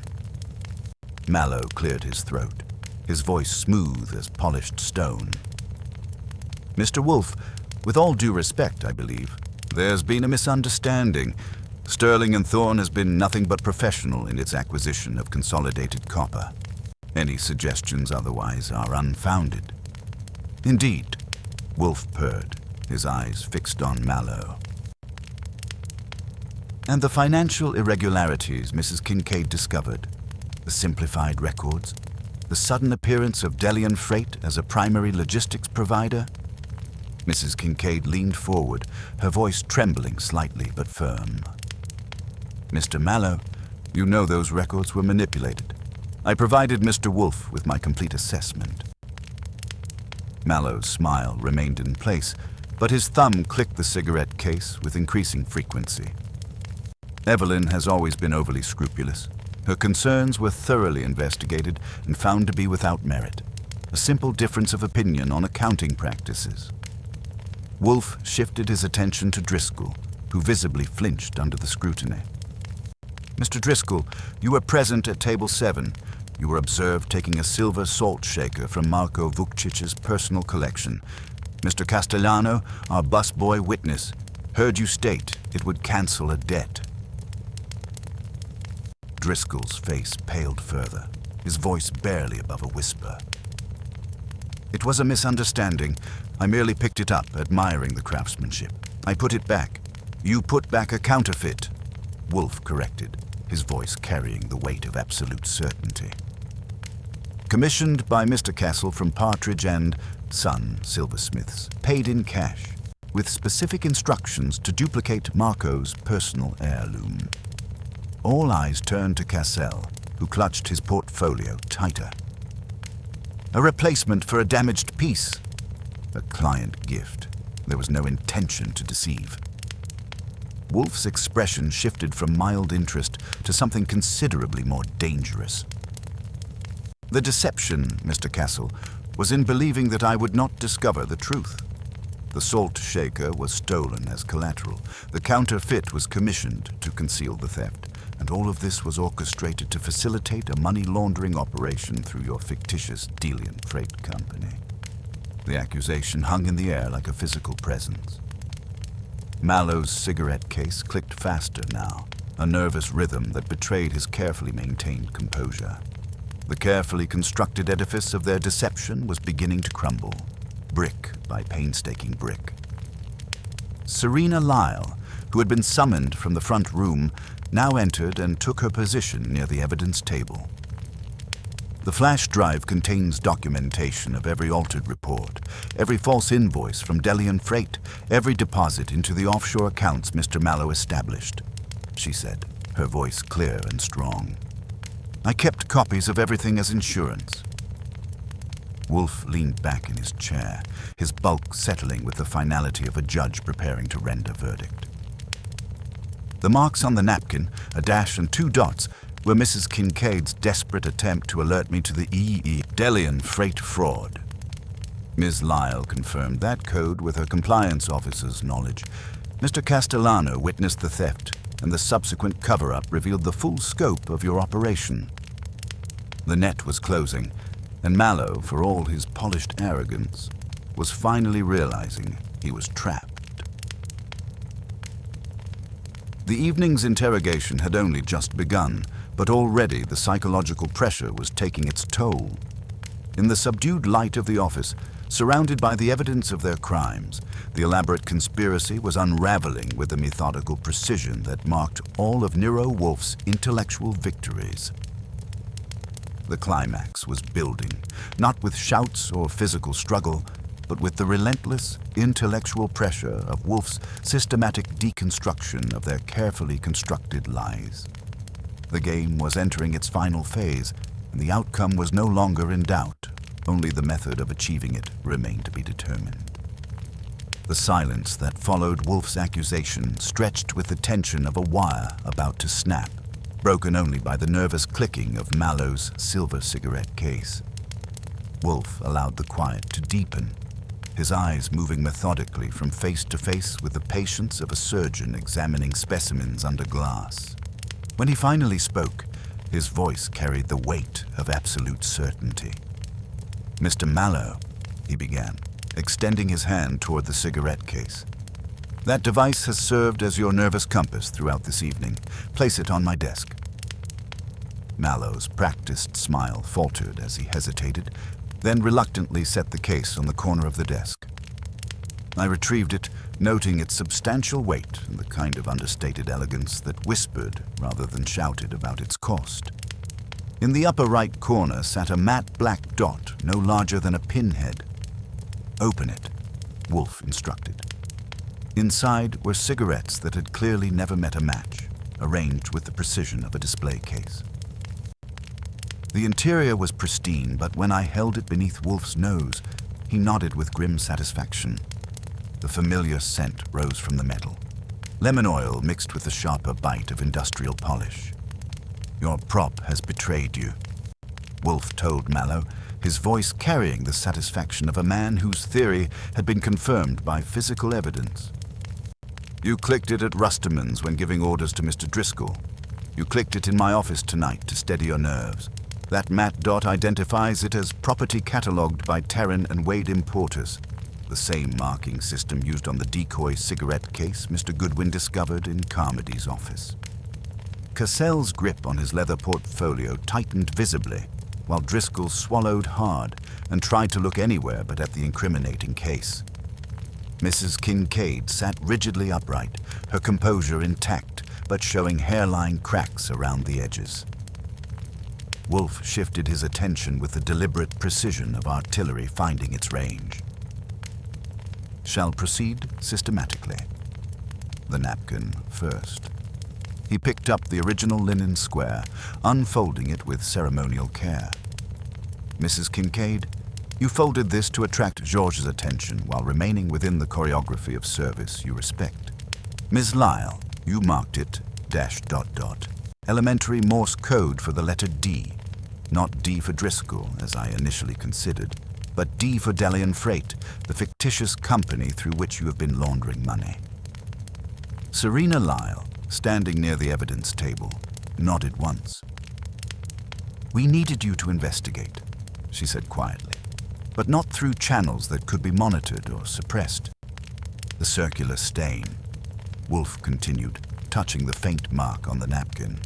Mallow cleared his throat, his voice smooth as polished stone. "Mr. Wolfe, with all due respect, I believe, there's been a misunderstanding. Sterling and Thorne has been nothing but professional in its acquisition of Consolidated Copper. Any suggestions otherwise are unfounded." "Indeed," Wolfe purred, his eyes fixed on Mallow. "And the financial irregularities Mrs. Kincaid discovered, the simplified records, the sudden appearance of Delian Freight as a primary logistics provider?" Mrs. Kincaid leaned forward, her voice trembling slightly but firm. "Mr. Mallow, you know those records were manipulated. I provided Mr. Wolfe with my complete assessment." Mallow's smile remained in place, but his thumb clicked the cigarette case with increasing frequency. Evelyn has always been overly scrupulous. Her concerns were thoroughly investigated and found to be without merit. A simple difference of opinion on accounting practices. Wolfe shifted his attention to Driscoll, who visibly flinched under the scrutiny. "Mr. Driscoll, you were present at Table 7. You were observed taking a silver salt shaker from Marko Vukcic's personal collection. Mr. Castellano, our busboy witness, heard you state it would cancel a debt." Driscoll's face paled further, his voice barely above a whisper. "It was a misunderstanding. I merely picked it up, admiring the craftsmanship. I put it back. You put back a counterfeit," Wolfe corrected, his voice carrying the weight of absolute certainty. "Commissioned by Mr. Castle from Partridge and Son silversmiths, paid in cash, with specific instructions to duplicate Marco's personal heirloom." All eyes turned to Cassell, who clutched his portfolio tighter. "A replacement for a damaged piece. A client gift. There was no intention to deceive." Wolfe's expression shifted from mild interest to something considerably more dangerous. "The deception, Mr. Castle, was in believing that I would not discover the truth. The salt shaker was stolen as collateral. The counterfeit was commissioned to conceal the theft. And all of this was orchestrated to facilitate a money laundering operation through your fictitious Delian Freight Company." The accusation hung in the air like a physical presence. Mallow's cigarette case clicked faster now, a nervous rhythm that betrayed his carefully maintained composure. The carefully constructed edifice of their deception was beginning to crumble, brick by painstaking brick. Serena Lyle, who had been summoned from the front room, now entered and took her position near the evidence table. The flash drive contains documentation of every altered report, every false invoice from Delian Freight, every deposit into the offshore accounts Mr. Mallow established, she said, her voice clear and strong. I kept copies of everything as insurance. Wolfe leaned back in his chair, his bulk settling with the finality of a judge preparing to render verdict. The marks on the napkin, a dash and 2 dots, were Mrs. Kincaid's desperate attempt to alert me to the Delian freight fraud. Ms. Lyle confirmed that code with her compliance officer's knowledge. Mr. Castellano witnessed the theft, and the subsequent cover-up revealed the full scope of your operation. The net was closing, and Mallow, for all his polished arrogance, was finally realizing he was trapped. The evening's interrogation had only just begun, but already the psychological pressure was taking its toll. In the subdued light of the office, surrounded by the evidence of their crimes, the elaborate conspiracy was unraveling with the methodical precision that marked all of Nero Wolfe's intellectual victories. The climax was building, not with shouts or physical struggle, but with the relentless intellectual pressure of Wolfe's systematic deconstruction of their carefully constructed lies. The game was entering its final phase, and the outcome was no longer in doubt. Only the method of achieving it remained to be determined. The silence that followed Wolfe's accusation stretched with the tension of a wire about to snap, broken only by the nervous clicking of Mallow's silver cigarette case. Wolfe allowed the quiet to deepen, his eyes moving methodically from face to face with the patience of a surgeon examining specimens under glass. When he finally spoke, his voice carried the weight of absolute certainty. "Mr. Mallow," he began, extending his hand toward the cigarette case. "That device has served as your nervous compass throughout this evening. Place it on my desk." Mallow's practiced smile faltered as he hesitated, then reluctantly set the case on the corner of the desk. I retrieved it, noting its substantial weight and the kind of understated elegance that whispered rather than shouted about its cost. In the upper right corner sat a matte black dot no larger than a pinhead. "Open it," Wolfe instructed. Inside were cigarettes that had clearly never met a match, arranged with the precision of a display case. The interior was pristine, but when I held it beneath Wolfe's nose, he nodded with grim satisfaction. The familiar scent rose from the metal, lemon oil mixed with the sharper bite of industrial polish. "Your prop has betrayed you," Wolfe told Mallow, his voice carrying the satisfaction of a man whose theory had been confirmed by physical evidence. "You clicked it at Rusterman's when giving orders to Mr. Driscoll. You clicked it in my office tonight to steady your nerves. That matte dot identifies it as property catalogued by Terran and Wade Importers, the same marking system used on the decoy cigarette case Mr. Goodwin discovered in Carmody's office." Cassell's grip on his leather portfolio tightened visibly, while Driscoll swallowed hard and tried to look anywhere but at the incriminating case. Mrs. Kincaid sat rigidly upright, her composure intact, but showing hairline cracks around the edges. Wolfe shifted his attention with the deliberate precision of artillery finding its range. "Shall proceed systematically. The napkin first." He picked up the original linen square, unfolding it with ceremonial care. "Mrs. Kincaid, you folded this to attract George's attention while remaining within the choreography of service you respect. Ms. Lyle, you marked it .. Elementary Morse code for the letter D. Not D for Driscoll, as I initially considered, but D for Delian Freight, the fictitious company through which you have been laundering money. Serena Lyle, standing near the evidence table, nodded once. "We needed you to investigate," she said quietly, "but not through channels that could be monitored or suppressed. The circular stain," Wolfe continued, touching the faint mark on the napkin,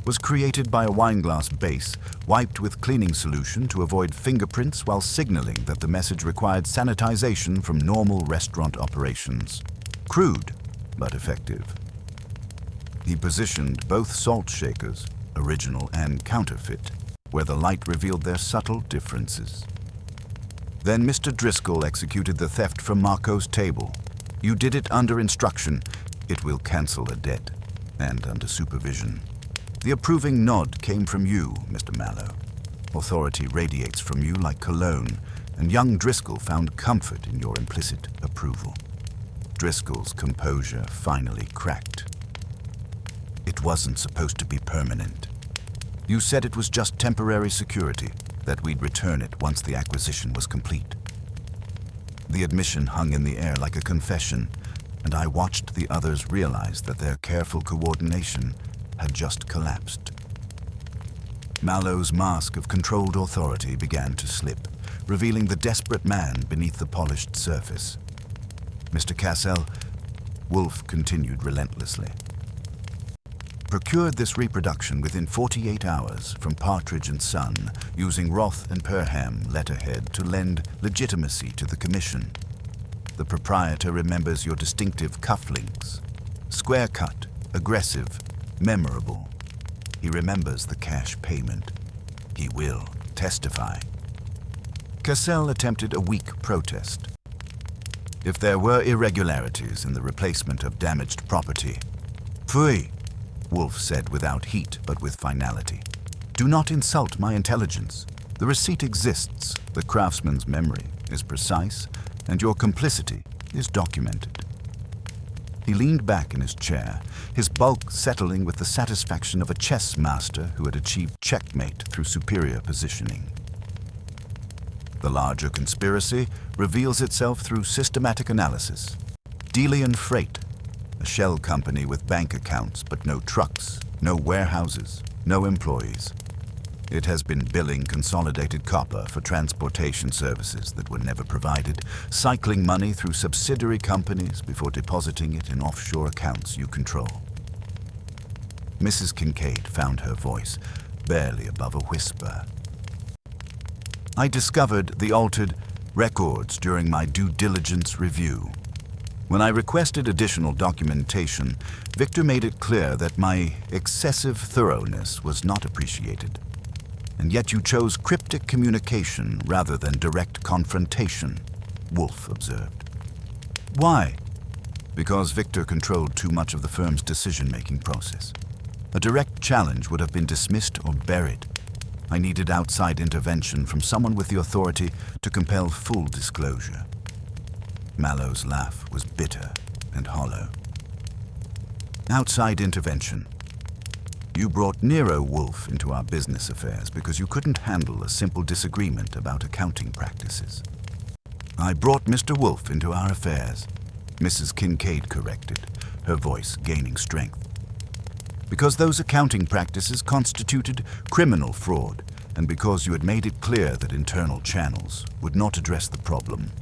"was created by a wineglass base wiped with cleaning solution to avoid fingerprints while signaling that the message required sanitization from normal restaurant operations. Crude, but effective." He positioned both salt shakers, original and counterfeit, where the light revealed their subtle differences. "Then Mr. Driscoll executed the theft from Marco's table. You did it under instruction. It will cancel a debt, and under supervision. The approving nod came from you, Mr. Mallow. Authority radiates from you like cologne, and young Driscoll found comfort in your implicit approval. Driscoll's composure finally cracked. It wasn't supposed to be permanent. You said it was just temporary security, that we'd return it once the acquisition was complete. The admission hung in the air like a confession, and I watched the others realize that their careful coordination had just collapsed. Mallow's mask of controlled authority began to slip, revealing the desperate man beneath the polished surface. Mr. Cassell, Wolfe continued relentlessly. Procured this reproduction within 48 hours from Partridge and Son, using Roth and Perham letterhead to lend legitimacy to the commission. The proprietor remembers your distinctive cufflinks. Square-cut, aggressive, memorable. He remembers the cash payment. He will testify. Cassell attempted a weak protest. If there were irregularities in the replacement of damaged property, "Pfui," Wolfe said without heat but with finality. "Do not insult my intelligence. The receipt exists, the craftsman's memory is precise, and your complicity is documented." He leaned back in his chair, his bulk settling with the satisfaction of a chess master who had achieved checkmate through superior positioning. The larger conspiracy reveals itself through systematic analysis. Delian Freight, a shell company with bank accounts but no trucks, no warehouses, no employees. It has been billing consolidated copper for transportation services that were never provided, cycling money through subsidiary companies before depositing it in offshore accounts you control. Mrs. Kincaid found her voice, barely above a whisper. I discovered the altered records during my due diligence review. When I requested additional documentation, Victor made it clear that my excessive thoroughness was not appreciated. And yet you chose cryptic communication rather than direct confrontation, Wolfe observed. Why? Because Victor controlled too much of the firm's decision-making process. A direct challenge would have been dismissed or buried. I needed outside intervention from someone with the authority to compel full disclosure. Mallow's laugh was bitter and hollow. Outside intervention. You brought Nero Wolfe into our business affairs because you couldn't handle a simple disagreement about accounting practices. I brought Mr. Wolfe into our affairs, Mrs. Kincaid corrected, her voice gaining strength. Because those accounting practices constituted criminal fraud, and because you had made it clear that internal channels would not address the problem.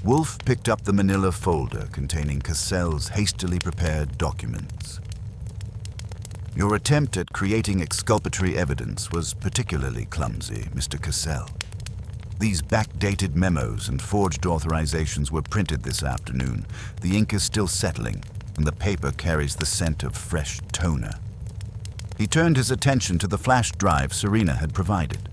Wolfe picked up the manila folder containing Cassell's hastily prepared documents. Your attempt at creating exculpatory evidence was particularly clumsy, Mr. Cassell. These backdated memos and forged authorizations were printed this afternoon. The ink is still settling, and the paper carries the scent of fresh toner. He turned his attention to the flash drive Serena had provided.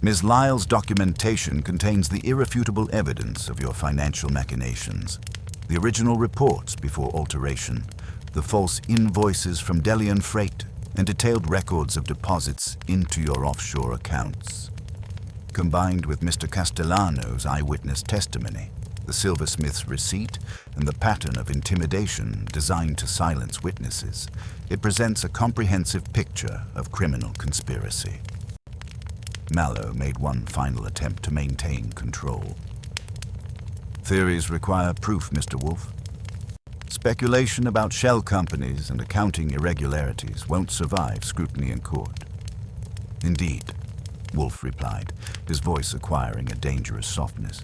Ms. Lyle's documentation contains the irrefutable evidence of your financial machinations, the original reports before alteration, the false invoices from Delian Freight, and detailed records of deposits into your offshore accounts. Combined with Mr. Castellano's eyewitness testimony, the silversmith's receipt, and the pattern of intimidation designed to silence witnesses, it presents a comprehensive picture of criminal conspiracy. Mallow made one final attempt to maintain control. Theories require proof, Mr. Wolfe. Speculation about shell companies and accounting irregularities won't survive scrutiny in court. Indeed, Wolfe replied, his voice acquiring a dangerous softness.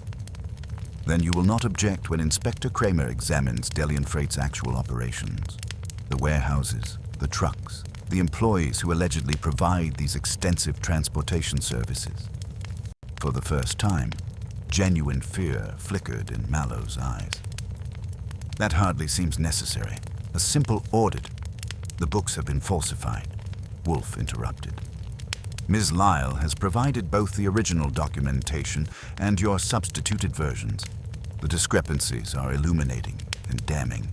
Then you will not object when Inspector Kramer examines Delian Freight's actual operations. The warehouses, the trucks, the employees who allegedly provide these extensive transportation services. For the first time, genuine fear flickered in Mallow's eyes. That hardly seems necessary. A simple audit. The books have been falsified, Wolfe interrupted. Ms. Lyle has provided both the original documentation and your substituted versions. The discrepancies are illuminating and damning.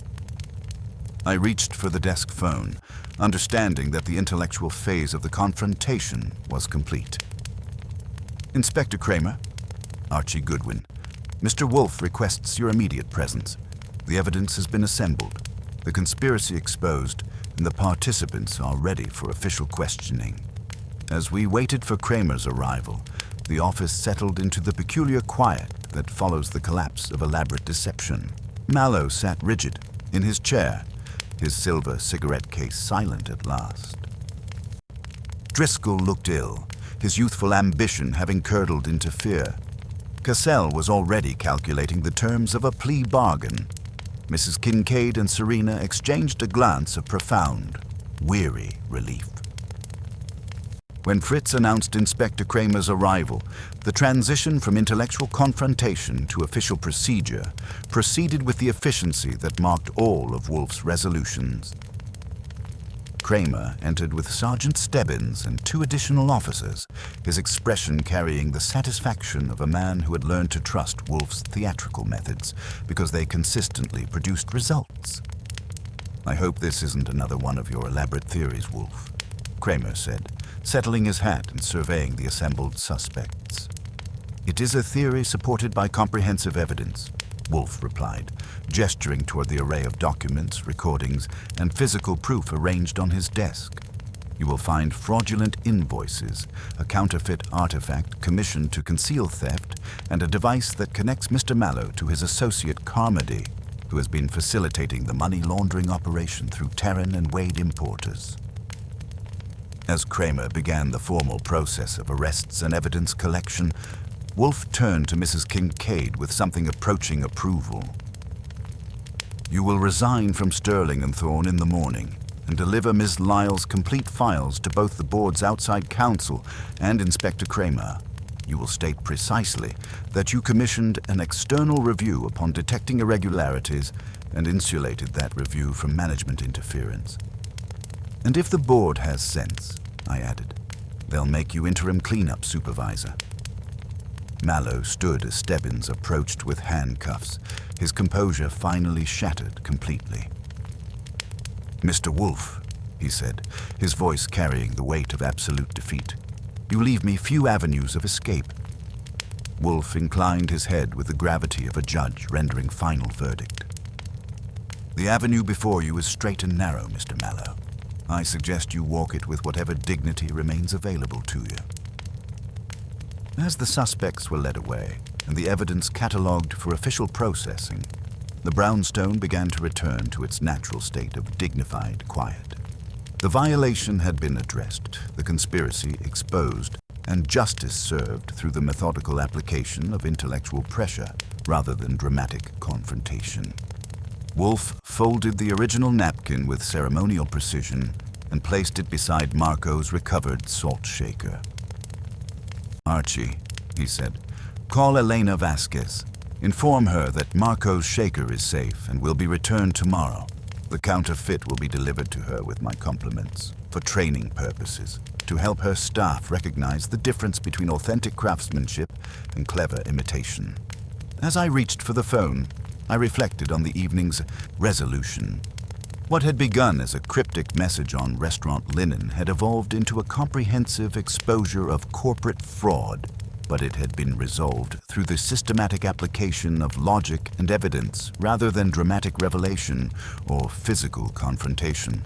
I reached for the desk phone, understanding that the intellectual phase of the confrontation was complete. Inspector Kramer, Archie Goodwin, Mr. Wolfe requests your immediate presence. The evidence has been assembled, the conspiracy exposed, and the participants are ready for official questioning. As we waited for Kramer's arrival, the office settled into the peculiar quiet that follows the collapse of elaborate deception. Mallow sat rigid in his chair, his silver cigarette case silent at last. Driscoll looked ill, his youthful ambition having curdled into fear. Cassell was already calculating the terms of a plea bargain. Mrs. Kincaid and Serena exchanged a glance of profound, weary relief. When Fritz announced Inspector Kramer's arrival, the transition from intellectual confrontation to official procedure proceeded with the efficiency that marked all of Wolfe's resolutions. Kramer entered with Sergeant Stebbins and 2 additional officers, his expression carrying the satisfaction of a man who had learned to trust Wolfe's theatrical methods because they consistently produced results. "I hope this isn't another one of your elaborate theories, Wolfe," Kramer said, settling his hat and surveying the assembled suspects. "It is a theory supported by comprehensive evidence," Wolfe replied, gesturing toward the array of documents, recordings, and physical proof arranged on his desk. "You will find fraudulent invoices, a counterfeit artifact commissioned to conceal theft, and a device that connects Mr. Mallow to his associate Carmody, who has been facilitating the money laundering operation through Terran and Wade importers." As Kramer began the formal process of arrests and evidence collection, Wolfe turned to Mrs. Kincaid with something approaching approval. "You will resign from Sterling and Thorne in the morning and deliver Ms. Lyle's complete files to both the board's outside counsel and Inspector Kramer. You will state precisely that you commissioned an external review upon detecting irregularities and insulated that review from management interference. And if the board has sense," I added, "they'll make you interim cleanup supervisor." Mallow stood as Stebbins approached with handcuffs, his composure finally shattered completely. "Mr. Wolfe," he said, his voice carrying the weight of absolute defeat, "you leave me few avenues of escape." Wolfe inclined his head with the gravity of a judge rendering final verdict. "The avenue before you is straight and narrow, Mr. Mallow. I suggest you walk it with whatever dignity remains available to you." As the suspects were led away and the evidence catalogued for official processing, the brownstone began to return to its natural state of dignified quiet. The violation had been addressed, the conspiracy exposed, and justice served through the methodical application of intellectual pressure rather than dramatic confrontation. Wolfe folded the original napkin with ceremonial precision and placed it beside Marco's recovered salt shaker. "Archie," he said, "call Elena Vasquez. Inform her that Marco's shaker is safe and will be returned tomorrow. The counterfeit will be delivered to her with my compliments, for training purposes, to help her staff recognize the difference between authentic craftsmanship and clever imitation." As I reached for the phone, I reflected on the evening's resolution. What had begun as a cryptic message on restaurant linen had evolved into a comprehensive exposure of corporate fraud, but it had been resolved through the systematic application of logic and evidence rather than dramatic revelation or physical confrontation.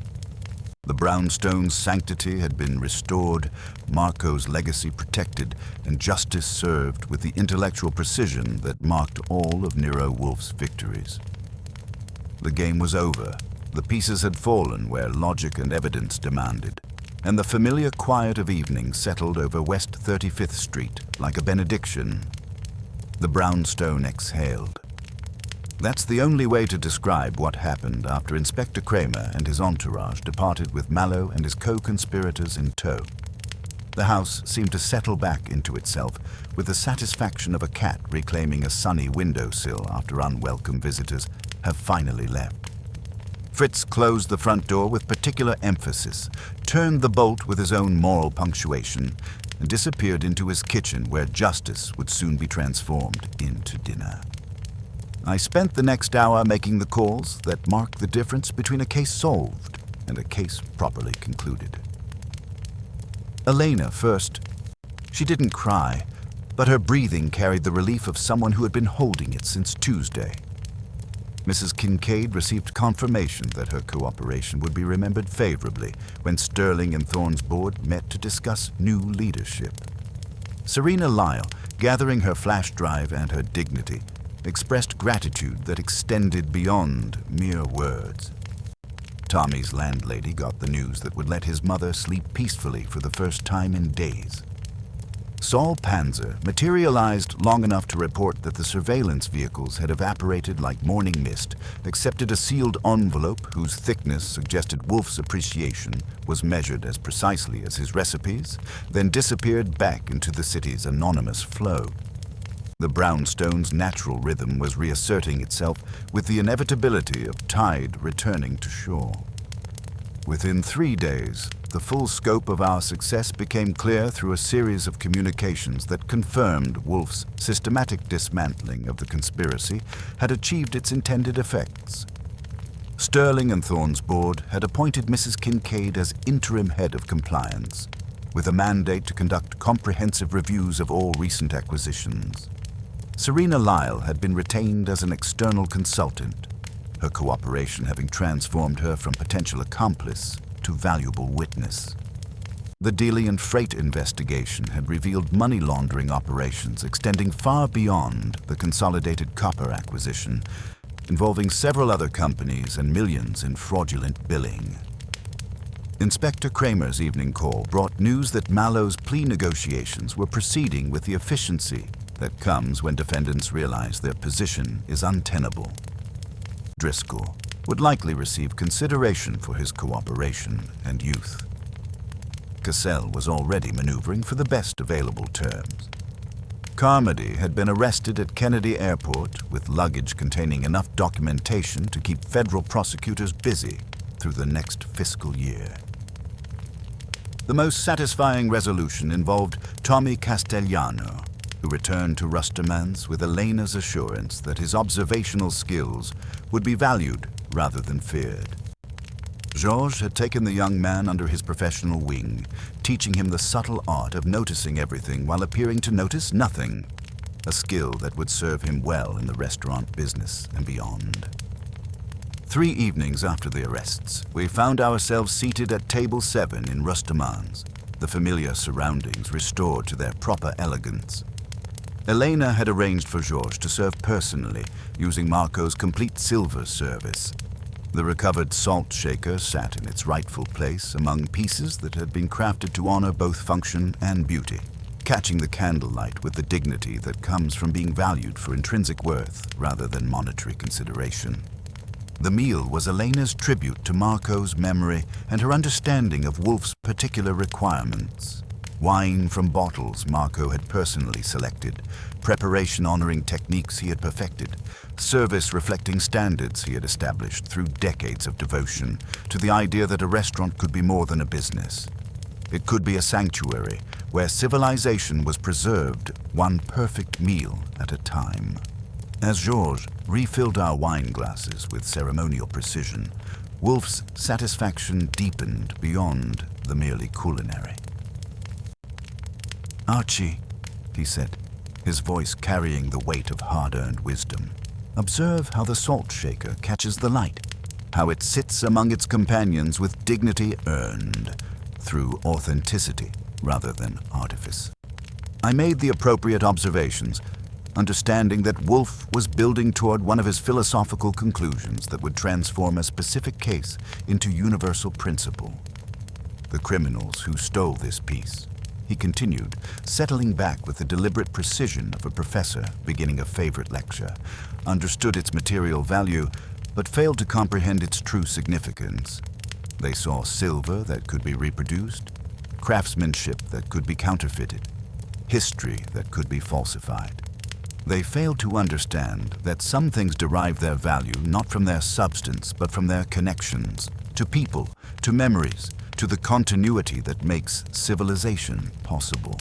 The brownstone's sanctity had been restored, Marco's legacy protected, and justice served with the intellectual precision that marked all of Nero Wolfe's victories. The game was over. The pieces had fallen where logic and evidence demanded, and the familiar quiet of evening settled over West 35th Street like a benediction. The brownstone exhaled. That's the only way to describe what happened after Inspector Kramer and his entourage departed with Mallow and his co-conspirators in tow. The house seemed to settle back into itself with the satisfaction of a cat reclaiming a sunny windowsill after unwelcome visitors have finally left. Fritz closed the front door with particular emphasis, turned the bolt with his own moral punctuation, and disappeared into his kitchen where justice would soon be transformed into dinner. I spent the next hour making the calls that mark the difference between a case solved and a case properly concluded. Elena first. She didn't cry, but her breathing carried the relief of someone who had been holding it since Tuesday. Mrs. Kincaid received confirmation that her cooperation would be remembered favorably when Sterling and Thorne's board met to discuss new leadership. Serena Lyle, gathering her flash drive and her dignity, expressed gratitude that extended beyond mere words. Tommy's landlady got the news that would let his mother sleep peacefully for the first time in days. Saul Panzer materialized long enough to report that the surveillance vehicles had evaporated like morning mist, accepted a sealed envelope whose thickness suggested Wolfe's appreciation was measured as precisely as his recipes, then disappeared back into the city's anonymous flow. The brownstone's natural rhythm was reasserting itself with the inevitability of tide returning to shore. Within 3 days, the full scope of our success became clear through a series of communications that confirmed Wolfe's systematic dismantling of the conspiracy had achieved its intended effects. Sterling and Thorne's board had appointed Mrs. Kincaid as interim head of compliance, with a mandate to conduct comprehensive reviews of all recent acquisitions. Serena Lyle had been retained as an external consultant, her cooperation having transformed her from potential accomplice to valuable witness. The Delian freight investigation had revealed money laundering operations extending far beyond the consolidated copper acquisition, involving several other companies and millions in fraudulent billing. Inspector Kramer's evening call brought news that Mallow's plea negotiations were proceeding with the efficiency that comes when defendants realize their position is untenable. Driscoll would likely receive consideration for his cooperation and youth. Cassell was already maneuvering for the best available terms. Carmody had been arrested at Kennedy Airport with luggage containing enough documentation to keep federal prosecutors busy through the next fiscal year. The most satisfying resolution involved Tommy Castellano, who returned to Rustermans with Elena's assurance that his observational skills would be valued rather than feared. Georges had taken the young man under his professional wing, teaching him the subtle art of noticing everything while appearing to notice nothing, a skill that would serve him well in the restaurant business and beyond. 3 evenings after the arrests, we found ourselves seated at table 7 in Rustermans, the familiar surroundings restored to their proper elegance. Elena had arranged for Georges to serve personally, using Marco's complete silver service. The recovered salt shaker sat in its rightful place among pieces that had been crafted to honor both function and beauty, catching the candlelight with the dignity that comes from being valued for intrinsic worth rather than monetary consideration. The meal was Elena's tribute to Marco's memory and her understanding of Wolfe's particular requirements. Wine from bottles Marco had personally selected, preparation honoring techniques he had perfected, service reflecting standards he had established through decades of devotion to the idea that a restaurant could be more than a business. It could be a sanctuary where civilization was preserved one perfect meal at a time. As Georges refilled our wine glasses with ceremonial precision, Wolfe's satisfaction deepened beyond the merely culinary. "Archie," he said, his voice carrying the weight of hard-earned wisdom, "observe how the salt shaker catches the light, how it sits among its companions with dignity earned through authenticity rather than artifice." I made the appropriate observations, understanding that Wolfe was building toward one of his philosophical conclusions that would transform a specific case into universal principle. "The criminals who stole this piece," he continued, settling back with the deliberate precision of a professor beginning a favorite lecture, understood its material value, but failed to comprehend its true significance. They saw silver that could be reproduced, craftsmanship that could be counterfeited, history that could be falsified. They failed to understand that some things derive their value not from their substance, but from their connections to people, to memories, to the continuity that makes civilization possible.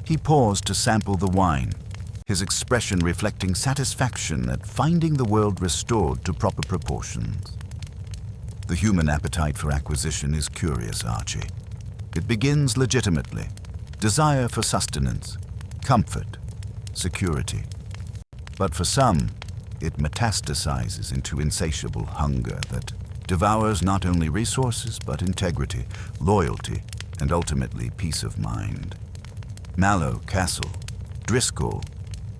He paused to sample the wine, his expression reflecting satisfaction at finding the world restored to proper proportions. The human appetite for acquisition is curious, Archie. It begins legitimately. Desire for sustenance, comfort, security. But for some, it metastasizes into insatiable hunger that devours not only resources but integrity, loyalty, and ultimately peace of mind. Mallow, Castle, Driscoll,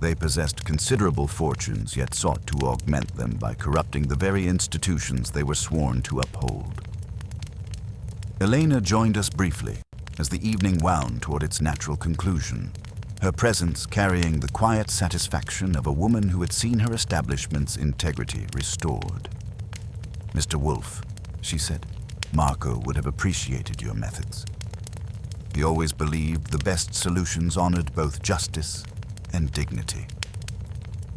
they possessed considerable fortunes, yet sought to augment them by corrupting the very institutions they were sworn to uphold. Elena joined us briefly as the evening wound toward its natural conclusion, her presence carrying the quiet satisfaction of a woman who had seen her establishment's integrity restored. "Mr. Wolfe," she said, "Marco would have appreciated your methods. He always believed the best solutions honored both justice and dignity."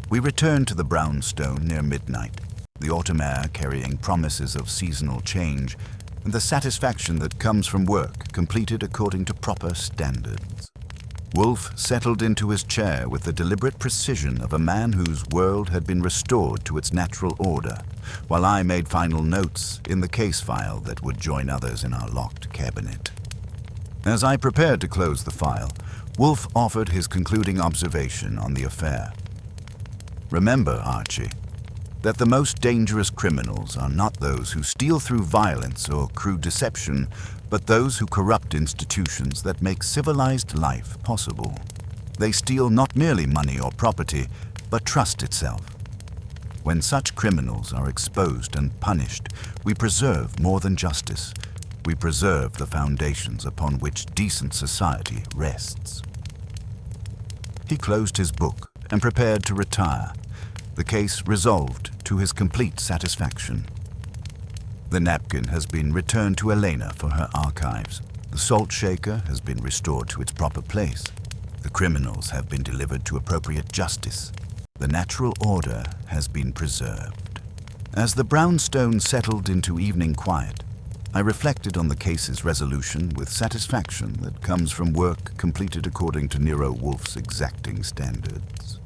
We returned to the brownstone near midnight, the autumn air carrying promises of seasonal change and the satisfaction that comes from work completed according to proper standards. Wolfe settled into his chair with the deliberate precision of a man whose world had been restored to its natural order, while I made final notes in the case file that would join others in our locked cabinet. As I prepared to close the file, Wolfe offered his concluding observation on the affair. "Remember, Archie, that the most dangerous criminals are not those who steal through violence or crude deception, but those who corrupt institutions that make civilized life possible. They steal not merely money or property, but trust itself. When such criminals are exposed and punished, we preserve more than justice. We preserve the foundations upon which decent society rests." He closed his book and prepared to retire, the case resolved to his complete satisfaction. The napkin has been returned to Elena for her archives. The salt shaker has been restored to its proper place. The criminals have been delivered to appropriate justice. The natural order has been preserved. As the brownstone settled into evening quiet, I reflected on the case's resolution with satisfaction that comes from work completed according to Nero Wolfe's exacting standards.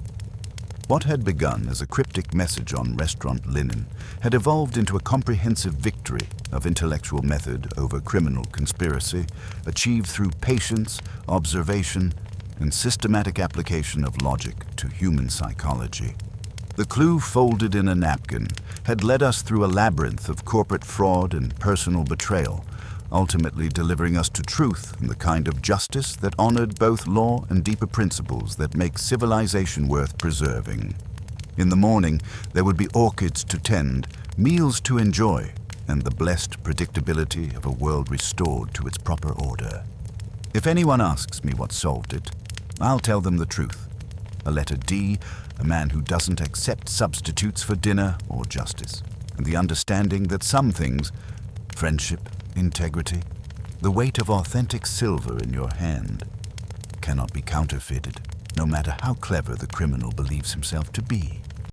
What had begun as a cryptic message on restaurant linen had evolved into a comprehensive victory of intellectual method over criminal conspiracy, achieved through patience, observation, and systematic application of logic to human psychology. The clue folded in a napkin had led us through a labyrinth of corporate fraud and personal betrayal, ultimately delivering us to truth and the kind of justice that honored both law and deeper principles that make civilization worth preserving. In the morning, there would be orchids to tend, meals to enjoy, and the blessed predictability of a world restored to its proper order. If anyone asks me what solved it, I'll tell them the truth. A letter D, a man who doesn't accept substitutes for dinner or justice, and the understanding that some things, friendship, integrity, the weight of authentic silver in your hand, cannot be counterfeited, no matter how clever the criminal believes himself to be.